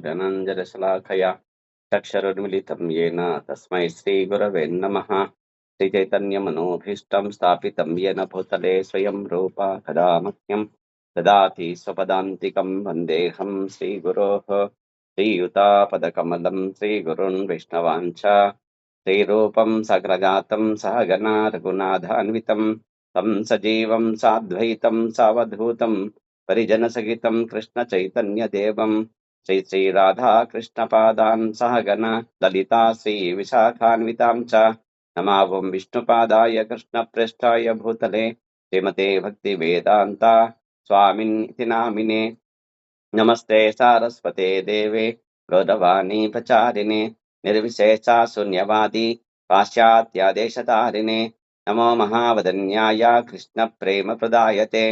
ज्ञानञ्जनशलाकया चक्षुरुन्मिलितं येन तस्मै श्रीगुरवे नमः। श्रीचैतन्यमनोभीष्टं स्थापितं येन भूतले स्वयं रूप कदा मह्यं ददाति स्वपदान्तिकं वन्देऽहं श्रीगुरोः श्रीयुतापदकमलं श्रीगुरुन् वैष्णवाञ्च श्रीरूपं सग्रजातं सहगना रघुनाथान्वितं तं सजीवं साद्वैतं सावधूतं परिजनसहितं कृष्णचैतन्यदेवं श्री राधा कृष्ण पादान् सहगण ललिता श्री विशाखान्वितां च नमावं विष्णुपादाय कृष्णप्रेष्ठाय भूतले श्रीमते भक्ति वेदांता स्वामिन् इति नामिने नमस्ते सारस्वते देवे गौरवाणी प्रचारिणे निर्विशेषा शून्यवादी पाश्चात्यादेशतारिणे नमो महावदन्याय कृष्ण प्रेम प्रदायते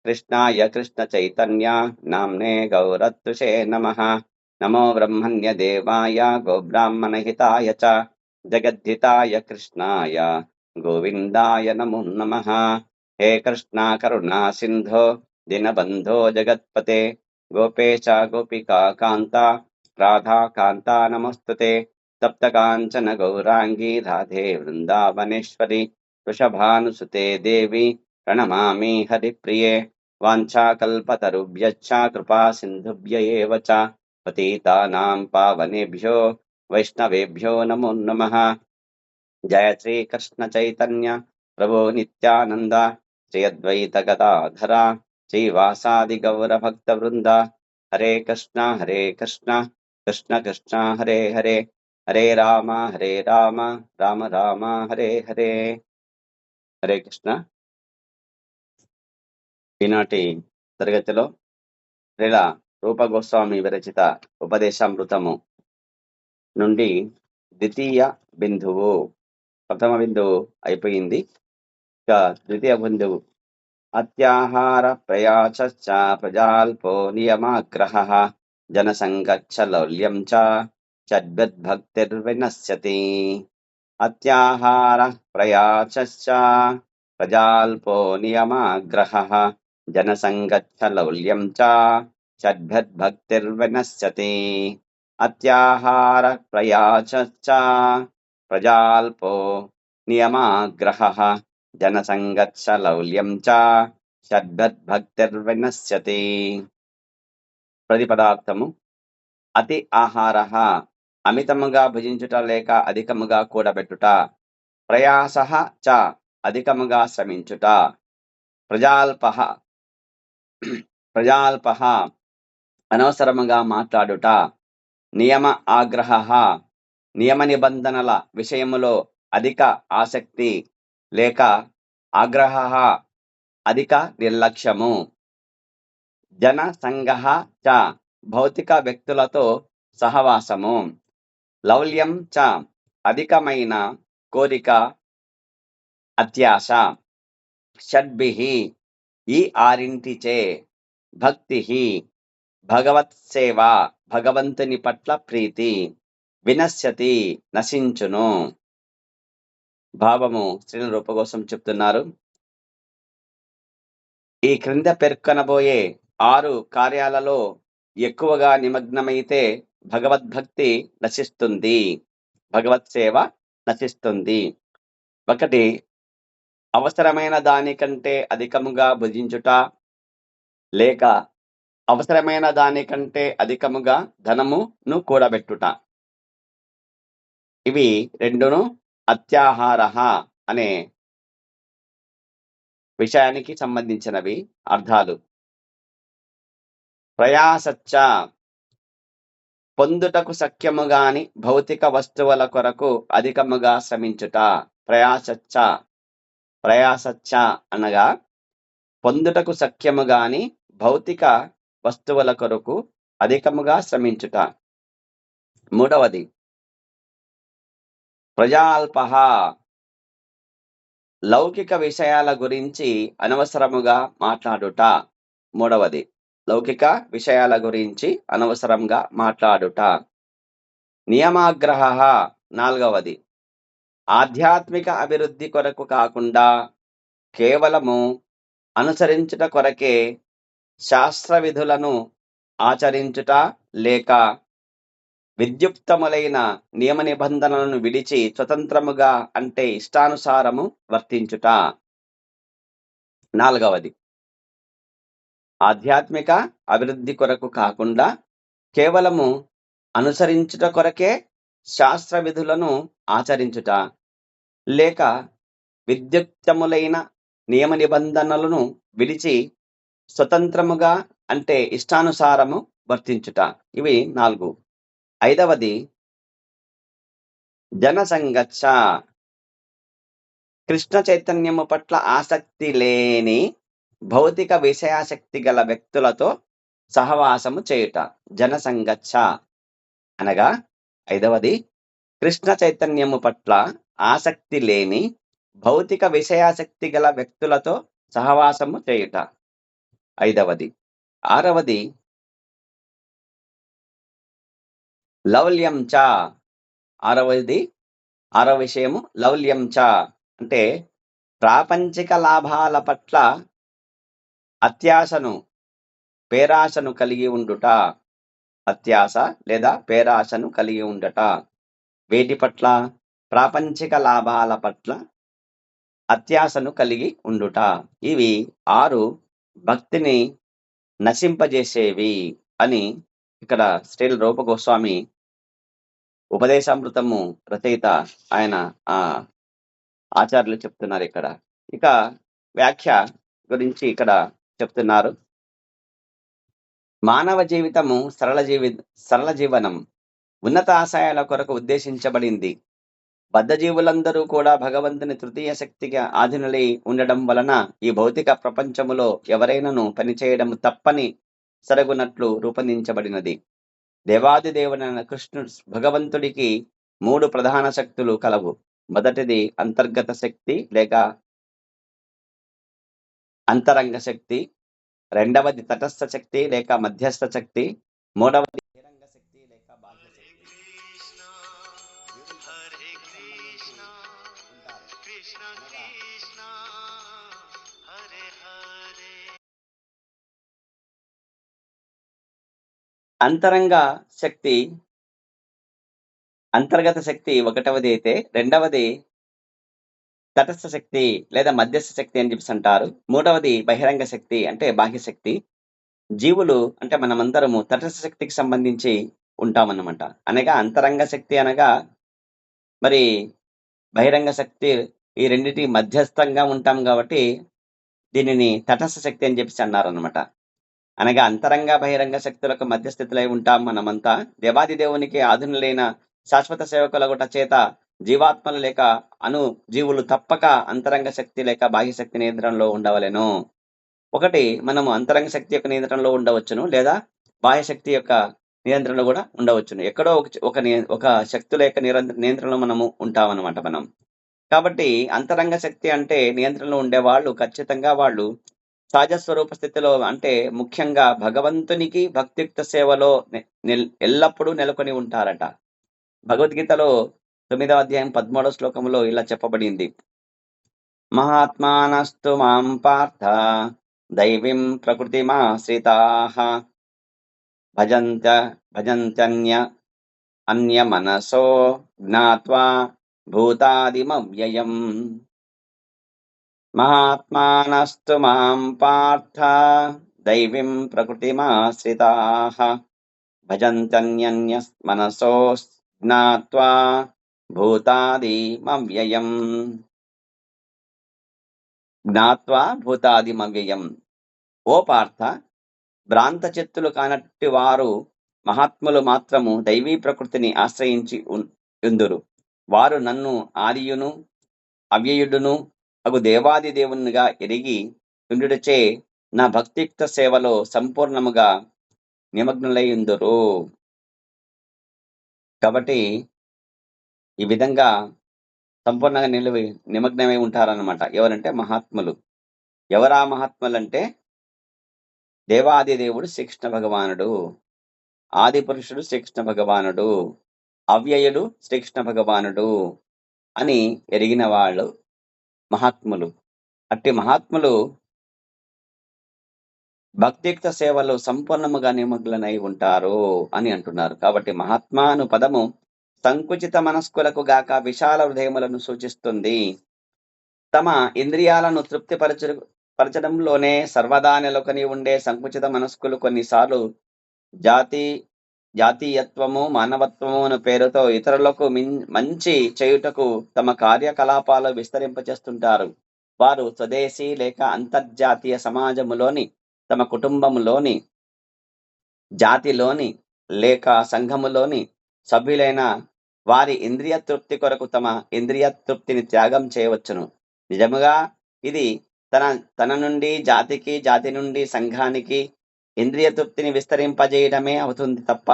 कृष्णाय कृष्ण चैतन्य नाम्ने गौरत्वसे नमः। नमो ब्रह्मण्य देवाय गोब्राह्मणहिताय च जगद्धिताय कृष्णाय गोविन्दाय नमो नमः। हे कृष्णा करुणा सिन्धो दीनबन्धो जगत्पते गोपेश गोपिका कांता राधा कांता नमस्तुते सप्त कांचन गौरांगी राधे वृंदावनेश्वरी वृषभानुसुते देवी प्रणमामि हरिप्रिये वाञ्छाकल्पतरुभ्यश्च कृपा सिन्धुभ्य एव च पतितानां पावनेभ्यो वैष्णवेभ्यो नमो नमः। जय श्री कृष्ण चैतन्य प्रभु नित्यानंद श्री अद्वैत गदाधरा श्रीवासादि गौर भक्त वृंद हरे कृष्णा कृष्ण कृष्ण हरे हरे हरे राम राम राम हरे हरे। హరే కృష్ణ. ఈనాటి తరగతిలో శ్రీల రూప గోస్వామి విరచిత ఉపదేశామృతము నుండి ద్వితీయ బిందువు, ప్రథమ బిందువు అయిపోయింది. ఇక ద్వితీయ బిందువు అత్యాహార ప్రయాసశ్చ ప్రజాల్పో నియమాగ్రహః జనసంగచ్చ లౌల్యం చ షడ్భక్తిర్వినశ్యతి. అత్యాహార ప్రయాసశ్చ ప్రజాల్పో నియమాగ్రహః జనసంగచ్చ లౌల్యం చ షడ్భక్తిర్వినశ్యతి. అత్యాహార ప్రయాసశ్చ ప్రజాల్పో నియమాగ్రహః జనసంగచ్చ లౌల్యం చ షడ్భక్తిర్వినశ్యతి. ప్రతిపదార్థము అతి ఆహార అమితముగా భుజించుట లేక అధికముగా కూడబెట్టుట. ప్రయాస చ అధికముగా శ్రమించుట. ప్రజాల్ప అనవసరముగా మాట్లాడుట. నియమ ఆగ్రహ నియమ నిబంధనల విషయములో అధిక ఆసక్తి లేక ఆగ్రహ అధిక నిర్లక్ష్యము. జన సంగః చ భౌతిక వ్యక్తులతో సహవాసము. లౌల్యం చ అధికమైన కోరిక అత్యాశ. షడ్భిః ఈ ఆరింటిచే భక్తి భగవత్ సేవ భగవంతుని పట్ల ప్రీతి వినశ్యతి నశించును. భావము శ్రీల రూప కోసం చెప్తున్నారు. ఈ క్రింద పేర్కొనబోయే 6 కార్యాలలో ఎక్కువగా నిమగ్నమైతే భగవద్భక్తి నశిస్తుంది, భగవత్ సేవ నశిస్తుంది. 1 అవసరమైన దానికంటే అధికముగా భుజించుట లేక అవసరమైన దానికంటే అధికముగా ధనమును కూడబెట్టుట. ఇవి రెండును అత్యాహార అనే విషయానికి సంబంధించినవి అర్థాలు. ప్రయాసచ్చ పొందుటకు సఖ్యముగాని భౌతిక వస్తువుల కొరకు అధికముగా శ్రమించుట. ప్రయాసచ్చ అనగా పొందుటకు సఖ్యముగాని భౌతిక వస్తువుల కొరకు అధికముగా శ్రమించుట. 3 ప్రజాల్ప లౌకిక విషయాల గురించి అనవసరముగా మాట్లాడుట. 3 లౌకిక విషయాల గురించి అనవసరంగా మాట్లాడుట. నియమాగ్రహ 4 ఆధ్యాత్మిక అభివృద్ధి కొరకు కాకుండా కేవలము అనుసరించుట కొరకే శాస్త్ర విధులను ఆచరించుట లేక విద్యుక్తములైన నియమ నిబంధనలను విడిచి స్వతంత్రముగా అంటే ఇష్టానుసారము వర్తించుట. 4వది ఆధ్యాత్మిక అభివృద్ధి కొరకు కాకుండా కేవలము అనుసరించుట కొరకే శాస్త్ర విధులను ఆచరించుట లేక విద్యుక్తములైన నియమ నిబంధనలను విడిచి స్వతంత్రముగా అంటే ఇష్టానుసారము వర్తించుట. ఇవి 4. 5వది జనసంగచ్చ కృష్ణ చైతన్యము పట్ల ఆసక్తి లేని భౌతిక విషయాసక్తి గల వ్యక్తులతో సహవాసము చేయుట. జనసంగచ్చ అనగా 5వది కృష్ణ చైతన్యము పట్ల ఆసక్తి లేని భౌతిక విషయాసక్తి గల వ్యక్తులతో సహవాసము చేయుట 5వది. 6వది లౌల్యం చ. 6వది 6వ విషయము లౌల్యం చ అంటే ప్రాపంచిక లాభాల పట్ల అత్యాశను పేరాశను కలిగి ఉండుట. అత్యాశ లేదా పేరాశను కలిగి ఉండట. వేటి పట్ల? ప్రాపంచిక లాభాల పట్ల అత్యాశను కలిగి ఉండుట. ఇవి 6 భక్తిని నశింపజేసేవి అని ఇక్కడ శ్రీల రూప గోస్వామి ఉపదేశామృతము రచయిత ఆయన ఆచార్యులు చెప్తున్నారు ఇక్కడ. ఇక వ్యాఖ్య గురించి ఇక్కడ చెప్తున్నారు. మానవ జీవితము సరళ జీవనం ఉన్నత ఆశయాల కొరకు ఉద్దేశించబడింది. బద్ధజీవులందరూ కూడా భగవంతుని తృతీయ శక్తిగా ఆధీనులై ఉండడం వలన ఈ భౌతిక ప్రపంచములో ఎవరైనాను పనిచేయడం తప్పని సరగునట్లు రూపొందించబడినది. దేవాది దేవుడైన కృష్ణుడు భగవంతుడికి 3 ప్రధాన శక్తులు కలవు. మొదటిది అంతర్గత శక్తి లేక అంతరంగ శక్తి, రెండవది తటస్థ శక్తి లేక మధ్యస్థ శక్తి, మూడవది బహిరంగ శక్తి లేక బాహ్య శక్తి. అంతర్గత శక్తి 1వది అయితే, రెండవది తటస్థ శక్తి లేదా మధ్యస్థ శక్తి అని చెప్పేసి అంటారు. మూడవది బహిరంగ శక్తి అంటే బాహ్య శక్తి. జీవులు అంటే మనమందరము తటస్థ శక్తికి సంబంధించి ఉంటామన్నమాట. అనగా అంతరంగ శక్తి అనగా మరి బహిరంగ శక్తి ఈ రెండింటి మధ్యస్థంగా ఉంటాం కాబట్టి దీనిని తటస్థ శక్తి అని చెప్పేసి అన్నారనమాట. అనగా అంతరంగ బహిరంగ శక్తులకు మధ్యస్థితులై ఉంటాం మనమంతా. దేవాది దేవునికి ఆధునులైన శాశ్వత సేవకులగుట చేత జీవాత్మలు లేక జీవులు తప్పక అంతరంగ శక్తి లేక బాహ్య శక్తి నియంత్రణలో ఉండవలెను. ఒకటి మనము అంతరంగ శక్తి యొక్క నియంత్రణలో ఉండవచ్చును, లేదా బాహ్య శక్తి యొక్క నియంత్రణలో కూడా ఉండవచ్చును. ఎక్కడో ఒక శక్తుల యొక్క నియంత్రణలో మనము ఉంటామన్నమాట మనం. కాబట్టి అంతరంగ శక్తి అంటే నియంత్రణలో ఉండేవాళ్ళు ఖచ్చితంగా వాళ్ళు సహజ స్వరూప స్థితిలో అంటే ముఖ్యంగా భగవంతునికి భక్తియుక్త సేవలో ఎల్లప్పుడూ నెలకొని ఉంటారట. భగవద్గీతలో 9వ అధ్యాయం 13వ శ్లోకంలో ఇలా చెప్పబడింది. మహాత్మానస్తు మాం పార్థ దైవీం ప్రకృతిమాశ్రితాః భజంత్యన్య మనసో జ్ఞాత్వా భూతాదిమవ్యయం. మహాత్మానస్తు మాం పార్థ దైవీం ప్రకృతిమాశ్రితాః భజంత్యన్య మనసో జ్ఞాత్వా భూతాదిమవ్యయం. జ్ఞాత్వా భూతాదిమవ్యయం. ఓ పార్థ, భ్రాంత చిత్తులు కానట్టి వారు మహాత్ములు మాత్రము దైవీ ప్రకృతిని ఆశ్రయించి ఉందురు. వారు నన్ను ఆదియును అవ్యయుడును అగు దేవాది దేవునిగా ఎరిగి ఉండుటచే నా భక్తియుక్త సేవలో సంపూర్ణముగా నిమగ్నులై ఉందురు. కాబట్టి ఈ విధంగా సంపూర్ణంగా నిమగ్నమై ఉంటారన్నమాట. ఎవరంటే మహాత్ములు. ఎవరా మహాత్ములు అంటే దేవాది దేవుడు శ్రీకృష్ణ భగవానుడు, ఆది పురుషుడు శ్రీకృష్ణ భగవానుడు, అవ్యయుడు శ్రీకృష్ణ భగవానుడు అని ఎరిగిన వాళ్ళు మహాత్ములు. అట్టి మహాత్ములు భక్తియుక్త సేవలో సంపూర్ణముగా నిమగ్నులై ఉంటారు అని అంటున్నారు. కాబట్టి మహాత్మ అను పదము సంకుచిత మనస్కులకు గాక విశాల హృదయములను సూచిస్తుంది. తమ ఇంద్రియాలను పరచడంలోనే సర్వదా నెలకొని ఉండే సంకుచిత మనస్కులు కొన్నిసార్లు జాతి జాతీయత్వము, మానవత్వము అను పేరుతో ఇతరులకు మంచి చేయుటకు తమ కార్యకలాపాలు విస్తరింపచేస్తుంటారు. వారు స్వదేశీ లేక అంతర్జాతీయ సమాజములోని, తమ కుటుంబములోని, జాతిలోని లేక సంఘములోని సభ్యులైన వారి ఇంద్రియ తృప్తి కొరకు తమ ఇంద్రియ తృప్తిని త్యాగం చేయవచ్చును. నిజముగా ఇది తన తన నుండి జాతికి, జాతి నుండి సంఘానికి ఇంద్రియ తృప్తిని విస్తరింపజేయడమే అవుతుంది తప్ప,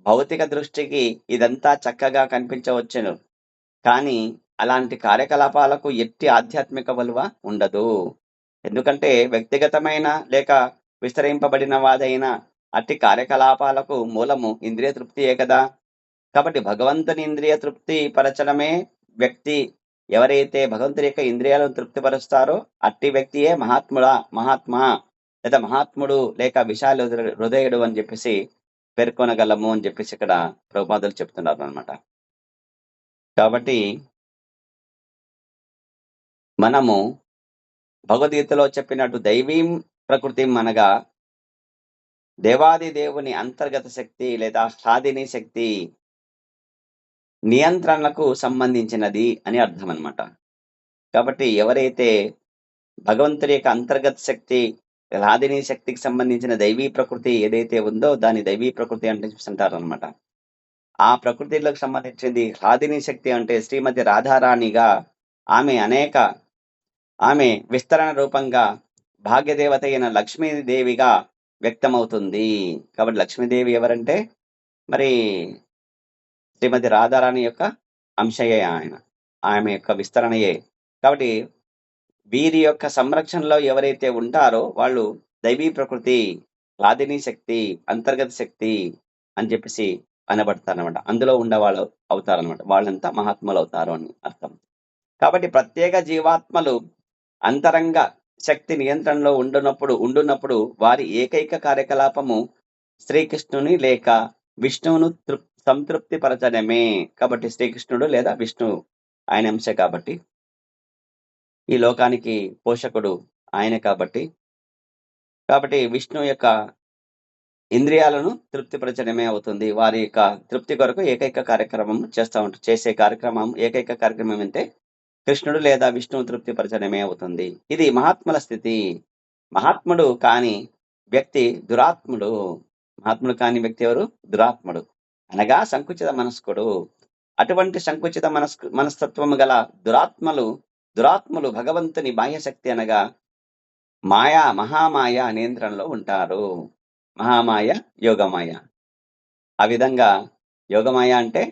భౌతిక దృష్టికి ఇదంతా చక్కగా కనిపించవచ్చును. కానీ అలాంటి కార్యకలాపాలకు ఎట్టి ఆధ్యాత్మిక విలువ ఉండదు. ఎందుకంటే వ్యక్తిగతమైన లేక విస్తరింపబడిన వాదైన అట్టి కార్యకలాపాలకు మూలము ఇంద్రియ తృప్తియే కదా. కాబట్టి భగవంతుని ఇంద్రియ తృప్తి పరచడమే వ్యక్తి ఎవరైతే భగవంతుని యొక్క ఇంద్రియాలను తృప్తిపరుస్తారో అట్టి వ్యక్తియే మహాత్మా లేదా మహాత్ముడు లేక విశాల హృదయుడు అని చెప్పేసి పేర్కొనగలము అని చెప్పేసి ఇక్కడ ప్రభుపాదులు చెప్తున్నారు అన్నమాట. కాబట్టి మనము భగవద్గీతలో చెప్పినట్టు దైవీం ప్రకృతి అనగా దేవాది దేవుని అంతర్గత శక్తి లేదా సాధిని శక్తి నియంత్రణకు సంబంధించినది అని అర్థం అన్నమాట. కాబట్టి ఎవరైతే భగవంతుడి యొక్క అంతర్గత శక్తి, సాధిని శక్తికి సంబంధించిన దైవీ ప్రకృతి ఏదైతే ఉందో దాని దైవీ ప్రకృతి అంటే చూస్తుంటారనమాట. ఆ ప్రకృతిలోకి సంబంధించింది సాధిని శక్తి అంటే శ్రీమతి రాధారాణిగా ఆమె విస్తరణ రూపంగా భాగ్యదేవత అయిన లక్ష్మీదేవిగా వ్యక్తమవుతుంది. కాబట్టి లక్ష్మీదేవి ఎవరంటే మరి శ్రీమతి రాధారాణి యొక్క అంశయే ఆమె యొక్క విస్తరణయే. కాబట్టి వీరి యొక్క సంరక్షణలో ఎవరైతే ఉంటారో వాళ్ళు దైవీ ప్రకృతి, సాధిని శక్తి, అంతర్గత శక్తి అని చెప్పేసి అనబడతారనమాట. అందులో ఉండేవాళ్ళు అవుతారనమాట. వాళ్ళంతా మహాత్ములు అవుతారు అని అర్థం. కాబట్టి ప్రత్యేక జీవాత్మలు అంతరంగ శక్తి నియంత్రణలో ఉండునప్పుడు వారి ఏకైక కార్యకలాపము శ్రీకృష్ణుని లేక విష్ణువును సంతృప్తి పరచడమే. కాబట్టి శ్రీకృష్ణుడు లేదా విష్ణువు ఆయన అంశే కాబట్టి, ఈ లోకానికి పోషకుడు ఆయన కాబట్టి విష్ణు యొక్క ఇంద్రియాలను తృప్తిపరచడమే అవుతుంది. వారి యొక్క తృప్తి కొరకు ఏకైక కార్యక్రమం చేసే కార్యక్రమం ఏకైక కార్యక్రమం అంటే కృష్ణుడు లేదా విష్ణువు తృప్తిపరచడమే అవుతుంది. ఇది మహాత్ముల స్థితి. మహాత్ముడు కాని వ్యక్తి దురాత్ముడు. మహాత్ముడు కాని వ్యక్తి ఎవరు? దురాత్ముడు అనగా సంకుచిత మనస్కుడు. అటువంటి సంకుచిత మనస్తత్వము గల దురాత్ములు భగవంతుని బాహ్యశక్తి అనగా మహామాయ నియంత్రణలో ఉంటారు. మహామాయ, యోగమాయ. ఆ విధంగా యోగమాయ అంటే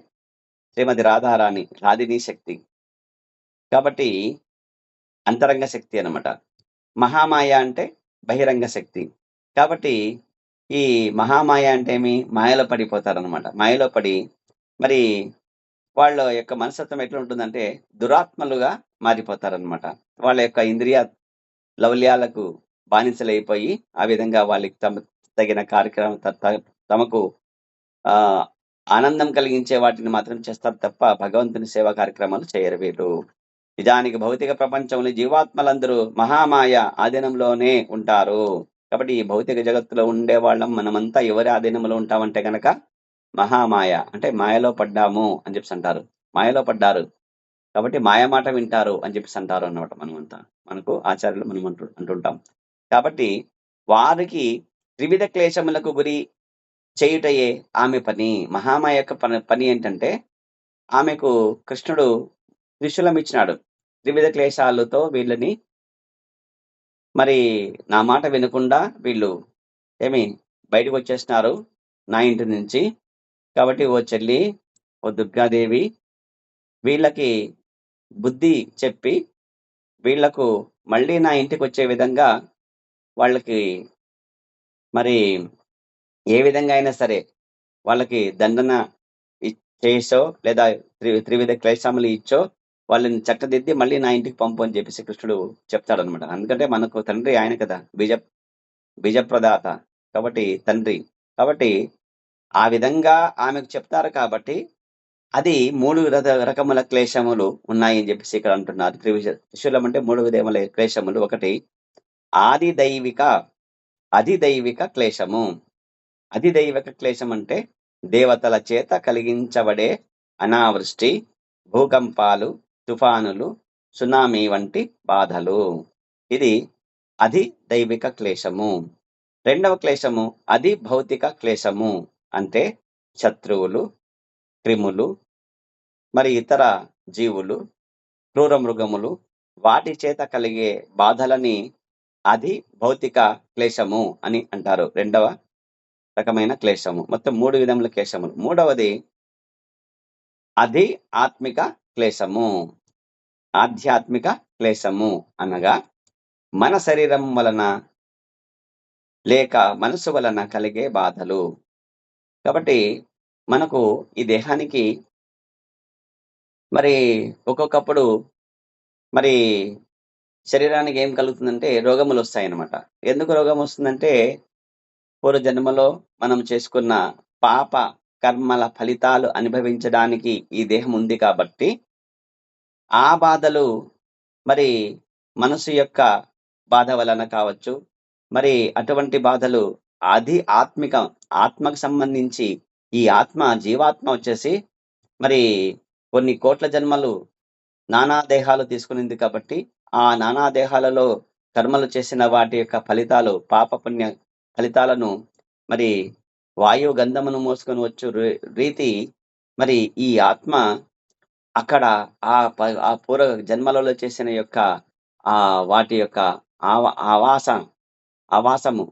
శ్రీమతి రాధారాణి, సాధిని శక్తి. కాబట్టి అంతరంగ శక్తి అన్నమాట. మహామాయ అంటే బహిరంగ శక్తి. కాబట్టి ఈ మహామాయ అంటే ఏమి? మాయలో పడిపోతారనమాట. మాయలో పడి మరి వాళ్ళ యొక్క మనస్తత్వం ఎట్లా ఉంటుందంటే దురాత్మలుగా మారిపోతారనమాట. వాళ్ళ యొక్క ఇంద్రియ లౌల్యాలకు బానిసలైపోయి ఆ విధంగా వాళ్ళకి తగిన కార్యక్రమం తమకు ఆనందం కలిగించే వాటిని మాత్రం చేస్తారు తప్ప భగవంతుని సేవా కార్యక్రమాలు చేయరు వీళ్ళు. నిజానికి భౌతిక ప్రపంచంలో జీవాత్మలందరూ మహామాయ ఆధీనంలోనే ఉంటారు. కాబట్టి ఈ భౌతిక జగత్తులో ఉండే వాళ్ళం మనమంతా ఎవరి ఆధీనంలో ఉంటామంటే గనక మహామాయ అంటే మాయలో పడ్డాము అని చెప్పేసి అంటారు. మాయలో పడ్డారు కాబట్టి మాయ మాట వింటారు అని చెప్పేసి అంటారు అన్నమాట. మనమంతా మనకు ఆచార్యులు మనం అంటుంటాం. కాబట్టి వారికి త్రివిధ క్లేశములకు గురి చేయుటయే ఆమె పని. మహామాయ యొక్క పని ఏంటంటే ఆమెకు కృష్ణుడు త్రిశూలం ఇచ్చినాడు. త్రివిధ క్లేశాలతో వీళ్ళని మరి నా మాట వినకుండా వీళ్ళు బయటకు వచ్చేస్తున్నారు నా ఇంటి నుంచి. కాబట్టి ఓ చెల్లి, ఓ దుర్గాదేవి వీళ్ళకి బుద్ధి చెప్పి వీళ్లకు మళ్ళీ నా ఇంటికి వచ్చే విధంగా వాళ్ళకి మరి ఏ విధంగా అయినా సరే వాళ్ళకి దండన చేసో లేదా త్రివిధ క్లేశములు ఇచ్చో వాళ్ళని చక్కదిద్ది మళ్ళీ నా ఇంటికి పంపు అని చెప్పేసి కృష్ణుడు చెప్తాడనమాట. ఎందుకంటే మనకు తండ్రి ఆయన కదా, బీజప్రదాత కాబట్టి తండ్రి. కాబట్టి ఆ విధంగా ఆమెకు చెప్తారు కాబట్టి అది 3 రకముల క్లేశములు ఉన్నాయని చెప్పేసి ఇక్కడ అంటున్నారు. త్రిశూలం అంటే 3 విధముల క్లేశములు. ఒకటి ఆది దైవిక, అధిదైవిక క్లేశము. అధిదైవిక క్లేశం అంటే దేవతల చేత కలిగించబడే అనావృష్టి, భూకంపాలు, తుఫానులు, సునామీ వంటి బాధలు. ఇది అధిదైవిక క్లేశము. రెండవ క్లేశము అధి భౌతిక క్లేశము. అంటే శత్రువులు, క్రిములు, మరి ఇతర జీవులు, క్రూర మృగములు వాటి చేత కలిగే బాధలని అధి భౌతిక క్లేశము అని అంటారు. రెండవ రకమైన క్లేశము. మొత్తం 3 విధముల క్లేశములు. మూడవది అధి ఆత్మిక క్లేశము. ఆధ్యాత్మిక క్లేశము అనగా మన శరీరం వలన లేక మనసు వలన కలిగే బాధలు. కాబట్టి మనకు ఈ దేహానికి మరి ఒక్కొక్కప్పుడు మరి శరీరానికి ఏం కలుగుతుందంటే రోగములు వస్తాయన్నమాట. ఎందుకు రోగం వస్తుందంటే పూర్వ జన్మలో మనం చేసుకున్న పాప కర్మల ఫలితాలు అనుభవించడానికి ఈ దేహం ఉంది కాబట్టి ఆ బాధలు మరి మనసు యొక్క బాధ వలన కావచ్చు. మరి అటువంటి బాధలు ఆత్మకు సంబంధించి ఈ జీవాత్మ వచ్చేసి మరి కొన్ని కోట్ల జన్మలు నానా దేహాలు తీసుకునింది కాబట్టి ఆ నానా దేహాలలో కర్మలు చేసిన వాటి యొక్క ఫలితాలు పాప పుణ్య ఫలితాలను మరి వాయు గంధమును మోసుకొని వచ్చు రీతి మరి ఈ ఆత్మ అక్కడ ఆ పూర్వ జన్మలలో చేసిన యొక్క వాటి యొక్క ఆవాసము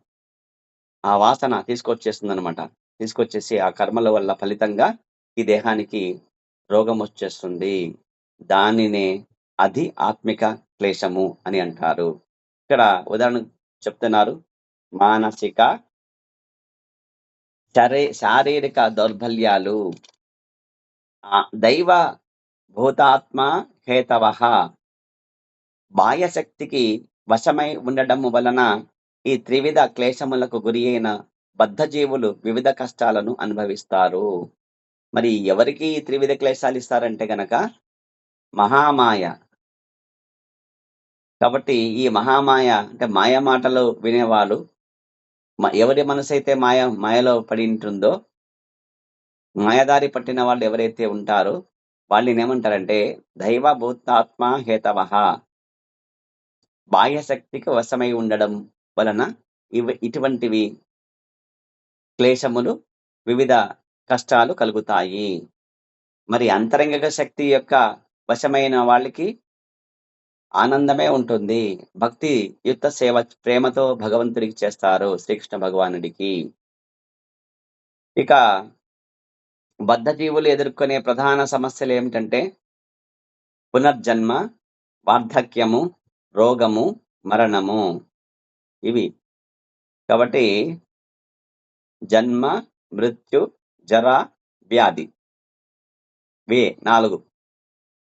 ఆ వాసన తీసుకొచ్చేస్తుందన్నమాట. తీసుకొచ్చేసి ఆ కర్మల వల్ల ఫలితంగా ఈ దేహానికి రోగం వచ్చేస్తుంది. దానినే అధి ఆత్మిక క్లేశము అని అంటారు. ఇక్కడ ఉదాహరణ చెప్తున్నారు. మానసిక శారీరక దౌర్బల్యాలు దైవ భూతాత్మ హేతవః బాహ్యశక్తికి వశమై ఉండడం వలన ఈ త్రివిధ క్లేశములకు గురి అయిన బద్ధజీవులు వివిధ కష్టాలను అనుభవిస్తారు. మరి ఎవరికి ఈ త్రివిధ క్లేశాలు ఇస్తారంటే గనక మహామాయ. కాబట్టి ఈ మహామాయ అంటే మాయ మాటలు వినేవాళ్ళు ఎవరి మనసైతే మాయలో పడి ఉంటుందో మాయదారి పట్టిన వాళ్ళు ఎవరైతే ఉంటారో వాళ్ళని ఏమంటారంటే దైవ భూతాత్మ హేతవః బాహ్యశక్తికి వశమై ఉండడం వలన ఇటువంటివి క్లేశములు వివిధ కష్టాలు కలుగుతాయి. మరి అంతరంగిక శక్తి యొక్క వశమైన వాళ్ళకి ఆనందమే ఉంటుంది. భక్తి యుక్త సేవ ప్రేమతో భగవంతుడికి చేస్తారు, శ్రీకృష్ణ భగవానుడికి. ఇక బద్ధజీవులు ఎదుర్కొనే ప్రధాన సమస్యలు ఏమిటంటే పునర్జన్మ, వార్ధక్యము, రోగము, మరణము. ఇవి కాబట్టి జన్మ, మృత్యు, జర, వ్యాధి. 4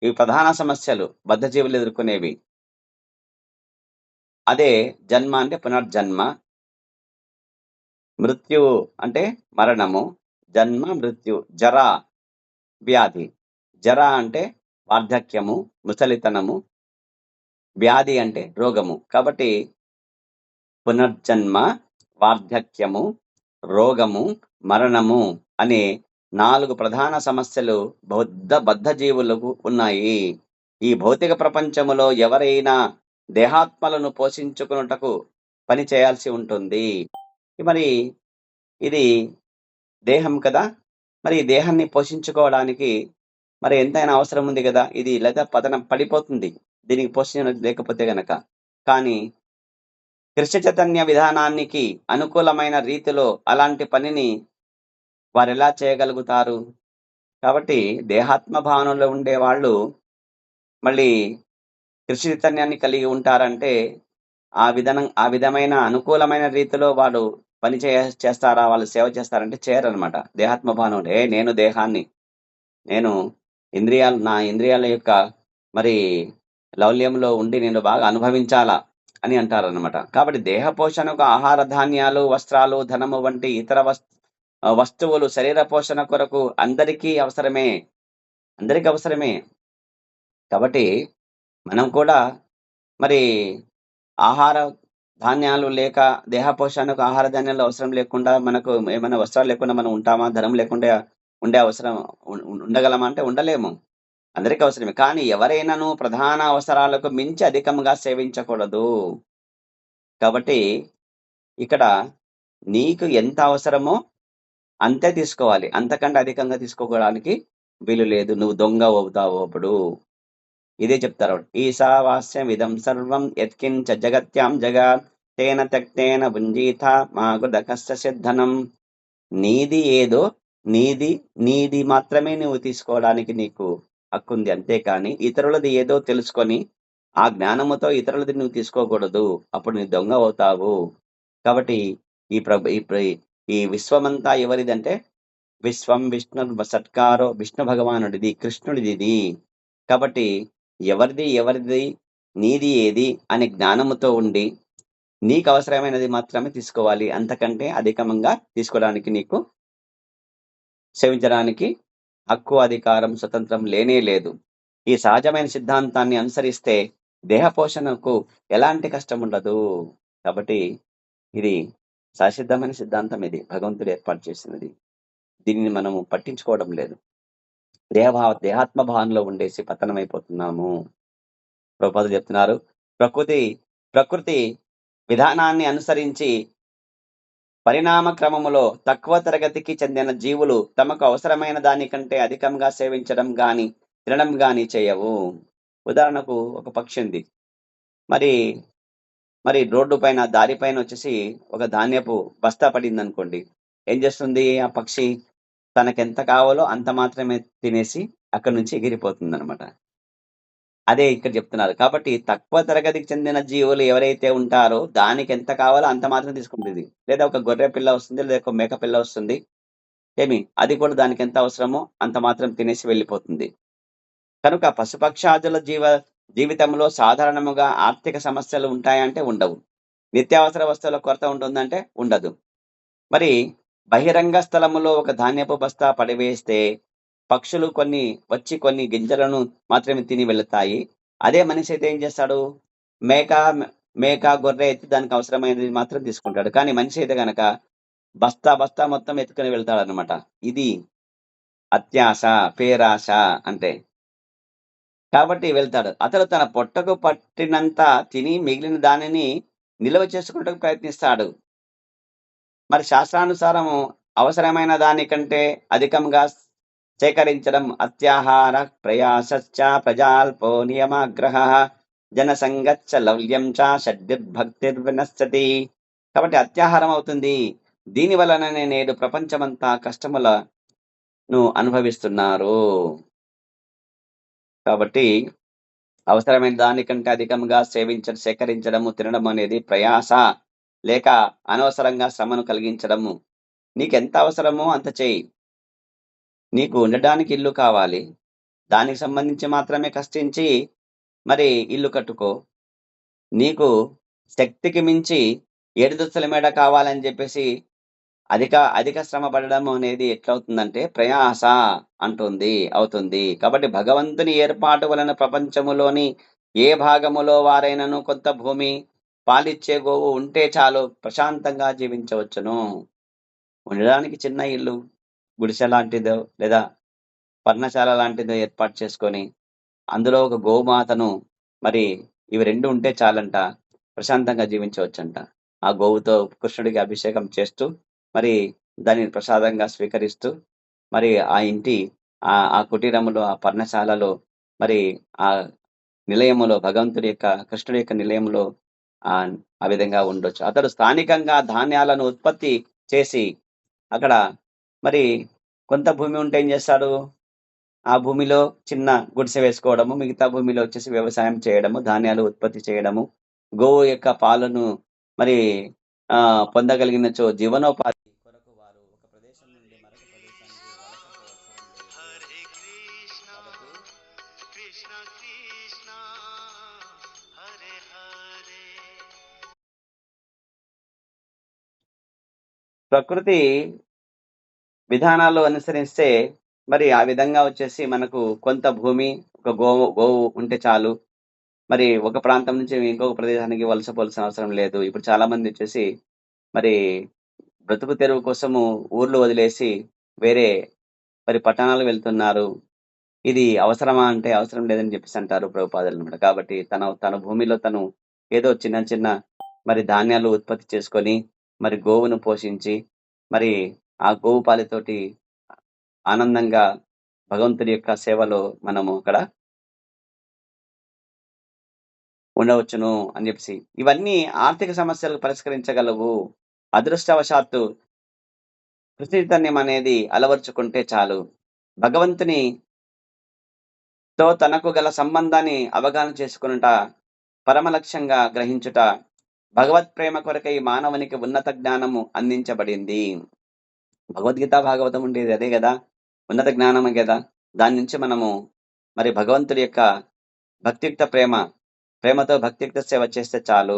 ఇవి ప్రధాన సమస్యలు బద్ధజీవులు ఎదుర్కొనేవి. అదే జన్మ అంటే పునర్జన్మ, మృత్యువు అంటే మరణము, జన్మ మృత్యు, జర వ్యాధి. జర అంటే వార్ధక్యము, ముసలితనము, వ్యాధి అంటే రోగము. కాబట్టి పునర్జన్మ, వార్ధక్యము, రోగము, మరణము అనే 4 ప్రధాన సమస్యలు బద్ధజీవులకు ఉన్నాయి. ఈ భౌతిక ప్రపంచములో ఎవరైనా దేహాత్మలను పోషించుకున్నటకు పని చేయాల్సి ఉంటుంది. మరి ఇది దేహం కదా, మరి ఈ దేహాన్ని పోషించుకోవడానికి మరి ఎంతైనా అవసరం ఉంది కదా. ఇది లేదా పతనం పడిపోతుంది దీనికి పోషణ లేకపోతే గనక. కానీ కృష్ణ చైతన్య విధానానికి అనుకూలమైన రీతిలో అలాంటి పనిని వారు ఎలా చేయగలుగుతారు? కాబట్టి దేహాత్మ భావనలో ఉండే వాళ్ళు మళ్ళీ కృష్ణ చైతన్యాన్ని కలిగి ఉంటారంటే ఆ విధమైన అనుకూలమైన రీతిలో వాడు పని చేస్తారా, వాళ్ళు సేవ చేస్తారంటే చేయరనమాట. దేహాత్మ భావన నేను దేహాన్ని, నేను నా ఇంద్రియాల యొక్క మరి లౌల్యంలో ఉండి నేను బాగా అనుభవించాలా అని అంటారన్నమాట. కాబట్టి దేహ పోషణకు ఆహార ధాన్యాలు, వస్త్రాలు, ధనము వంటి ఇతర వస్తువులు శరీర పోషణ కొరకు అందరికీ అవసరమే. అందరికి అవసరమే. కాబట్టి మనం కూడా మరి ఆహార ధాన్యాలు లేక దేహ పోషణకు ఆహార ధాన్యాలు అవసరం లేకుండా మనకు ఏమైనా వస్త్రాలు లేకుండా మనం ఉంటామా? ధనం లేకుండా ఉండే అవసరం ఉండగలమా అంటే ఉండలేము. అందరికి అవసరమే. కానీ ఎవరైనాను ప్రధాన అవసరాలకు మించి అధికంగా సేవించకూడదు. కాబట్టి ఇక్కడ నీకు ఎంత అవసరమో అంతే తీసుకోవాలి. అంతకంటే అధికంగా తీసుకోవడానికి వీలు లేదు. నువ్వు దొంగ అవుతావు అప్పుడు. ఇదే చెప్తారు. ఈశావాస్యమిదం సర్వం యత్కించ జగత్యాం జగాత్ తేన త్యక్తేన భుంజీత మా కృతకస్య ధనం. నీది ఏదో నీది నీది మాత్రమే నువ్వు తీసుకోవడానికి నీకు హక్కుంది. అంతేకాని ఇతరులది ఏదో తెలుసుకొని ఆ జ్ఞానముతో ఇతరులది నువ్వు తీసుకోకూడదు. అప్పుడు నువ్వు దొంగ అవుతావు. కాబట్టి ఈ విశ్వమంతా ఎవరిదంటే విశ్వం విష్ణు సత్కారో విష్ణు భగవానుడిది, కృష్ణుడిది. కాబట్టి ఎవరిది నీది ఏది అనే జ్ఞానముతో ఉండి నీకు అవసరమైనది మాత్రమే తీసుకోవాలి. అంతకంటే అధికంగా తీసుకోవడానికి నీకు సేవించడానికి హక్కు, అధికారం, స్వతంత్రం లేనే లేదు. ఈ సహజమైన సిద్ధాంతాన్ని అనుసరిస్తే దేహ పోషణకు ఎలాంటి కష్టం ఉండదు. కాబట్టి ఇది సహసిద్ధమైన సిద్ధాంతం. ఇది భగవంతుడు ఏర్పాటు చేసినది. దీనిని మనము పట్టించుకోవడం లేదు. దేహాత్మ భావంలో ఉండేసి పతనమైపోతున్నాము. ప్రభుపాదులు చెప్తున్నారు, ప్రకృతి విధానాన్ని అనుసరించి పరిణామ క్రమములో తక్కువ తరగతికి చెందిన జీవులు తమకు అవసరమైన దానికంటే అధికంగా సేవించడం గాని తినడం గాని చేయవు. ఉదాహరణకు ఒక పక్షి ఉంది. మరి రోడ్డు పైన దారి పైన వచ్చేసి ఒక ధాన్యపు బస్తా పడింది అనుకోండి. ఏం చేస్తుంది ఆ పక్షి? తనకెంత కావాలో అంత మాత్రమే తినేసి అక్కడి నుంచి ఎగిరిపోతుంది అనమాట. అదే ఇక్కడ చెప్తున్నారు. కాబట్టి తక్కువ తరగతికి చెందిన జీవులు ఎవరైతే ఉంటారో దానికి ఎంత కావాలో అంత మాత్రం తీసుకుంటుంది. లేదా ఒక గొర్రె పిల్ల వస్తుంది, లేదా ఒక మేక పిల్ల వస్తుంది. అది కూడా దానికి ఎంత అవసరమో అంత మాత్రం తినేసి వెళ్ళిపోతుంది. కనుక పశుపక్షాదుల జీవితంలో సాధారణముగా ఆర్థిక సమస్యలు ఉంటాయంటే ఉండవు. నిత్యావసర వస్తువుల కొరత ఉంటుందంటే ఉండదు. మరి బహిరంగ స్థలములో ఒక ధాన్యపు బస్తా పడివేస్తే పక్షులు కొన్ని గింజలను మాత్రమే తిని వెళతాయి. అదే మనిషి అయితే ఏం చేస్తాడు? మేక గొర్రె ఎత్తి దానికి అవసరమైనది మాత్రం తీసుకుంటాడు. కానీ మనిషి అయితే గనక బస్తా మొత్తం ఎత్తుకొని వెళ్తాడనమాట. ఇది అత్యాశ, పేరాశ అంటే. కాబట్టి వెళ్తాడు. అతడు తన పొట్టకు పట్టినంత తిని మిగిలిన దానిని నిల్వ చేసుకున్నటకు ప్రయత్నిస్తాడు. మరి శాస్త్రానుసారము అవసరమైన దానికంటే అధికంగా సేకరించడం అత్యాహార ప్రయాసశ్చ ప్రజాల్పో నియమాగ్రహ జనసంగచ్చ లౌల్యం చ షడ్భిర్భక్తిర్వినశ్యతి. కాబట్టి అత్యాహారం అవుతుంది. దీని వలననే నేడు ప్రపంచమంతా కష్టములను అనుభవిస్తున్నారు. కాబట్టి అవసరమైన దానికంటే అధికంగా సేకరించడము, తినడం అనేది ప్రయాస లేక అనవసరంగా శ్రమను కలిగించడము. నీకెంత అవసరమో అంత చేయి. నీకు ఉండడానికి ఇల్లు కావాలి. దానికి సంబంధించి మాత్రమే కష్టించి మరి ఇల్లు కట్టుకో. నీకు శక్తికి మించి ఏడుదొస్తుల మేడ కావాలని చెప్పేసి అధిక శ్రమ పడడం అనేది ఎట్లవుతుందంటే ప్రయాస అవుతుంది. కాబట్టి భగవంతుని ఏర్పాటు వలన ప్రపంచములోని ఏ భాగములో వారైనను కొంత భూమి పాలిచ్చే గోవు ఉంటే చాలు ప్రశాంతంగా జీవించవచ్చును. ఉండడానికి చిన్న ఇల్లు, గుడిసె లాంటిదో లేదా పర్ణశాల లాంటిదో ఏర్పాటు చేసుకొని అందులో ఒక గోమాతను మరి ఇవి 2 ఉంటే చాలంట ప్రశాంతంగా జీవించవచ్చంట. ఆ గోవుతో కృష్ణుడికి అభిషేకం చేస్తూ మరి దానిని ప్రసాదంగా స్వీకరిస్తూ మరి ఆ ఇంటి ఆ కుటీరములో, ఆ పర్ణశాలలో మరి ఆ నిలయములో కృష్ణుడి యొక్క నిలయంలో ఆ విధంగా ఉండొచ్చు. అతడు స్థానికంగా ధాన్యాలను ఉత్పత్తి చేసి అక్కడ మరి కొంత భూమి ఉంటే ఏం చేస్తాడు? ఆ భూమిలో చిన్న గుడిసె వేసుకోవడము, మిగతా భూమిలో వచ్చేసి వ్యవసాయం చేయడము, ధాన్యాలు ఉత్పత్తి చేయడము, గోవు యొక్క పాలను మరి పొందగలిగినచో జీవనోపాధి కొరకు వారు ఒక ప్రదేశం నుండి మరొక ప్రదేశానికి వలస పోవలసిన ప్రకృతి విధానాలు అనుసరిస్తే మరి ఆ విధంగా వచ్చేసి మనకు కొంత భూమి, ఒక గోవు ఉంటే చాలు. మరి ఒక ప్రాంతం నుంచి ఇంకొక ప్రదేశానికి వలస పోవాల్సిన అవసరం లేదు. ఇప్పుడు చాలామంది వచ్చేసి మరి బ్రతుకు తెరువు కోసము ఊర్లు వదిలేసి వేరే మరి పట్టణాలు వెళ్తున్నారు. ఇది అవసరమా అంటే అవసరం లేదని చెప్పేసి అంటారు ప్రభుపాదులనమాట. కాబట్టి తన భూమిలో తను ఏదో చిన్న చిన్న మరి ధాన్యాలు ఉత్పత్తి చేసుకొని, మరి గోవును పోషించి, మరి ఆ గోవు పాలతోటి ఆనందంగా భగవంతుడి యొక్క సేవలో మనము అక్కడ ఉండవచ్చును అని చెప్పేసి. ఇవన్నీ ఆర్థిక సమస్యలు పరిష్కరించగలవు. అదృష్టవశాత్తు కృతజ్ఞతనం అనేది అలవరుచుకుంటే చాలు. భగవంతునితో తనకు గల సంబంధాన్ని అవగాహన చేసుకొనుట, పరమ లక్ష్యంగా గ్రహించుట, భగవత్ ప్రేమ కొరకై మానవునికి ఉన్నత జ్ఞానము అందించబడింది. భగవద్గీత, భాగవతం ఉండేది అదే గదా! ఉన్నత జ్ఞానమే గదా! దాని నుంచి మనము మరి భగవంతుడి యొక్క భక్తియుక్త ప్రేమతో భక్తియుక్త సేవ చేస్తే చాలు.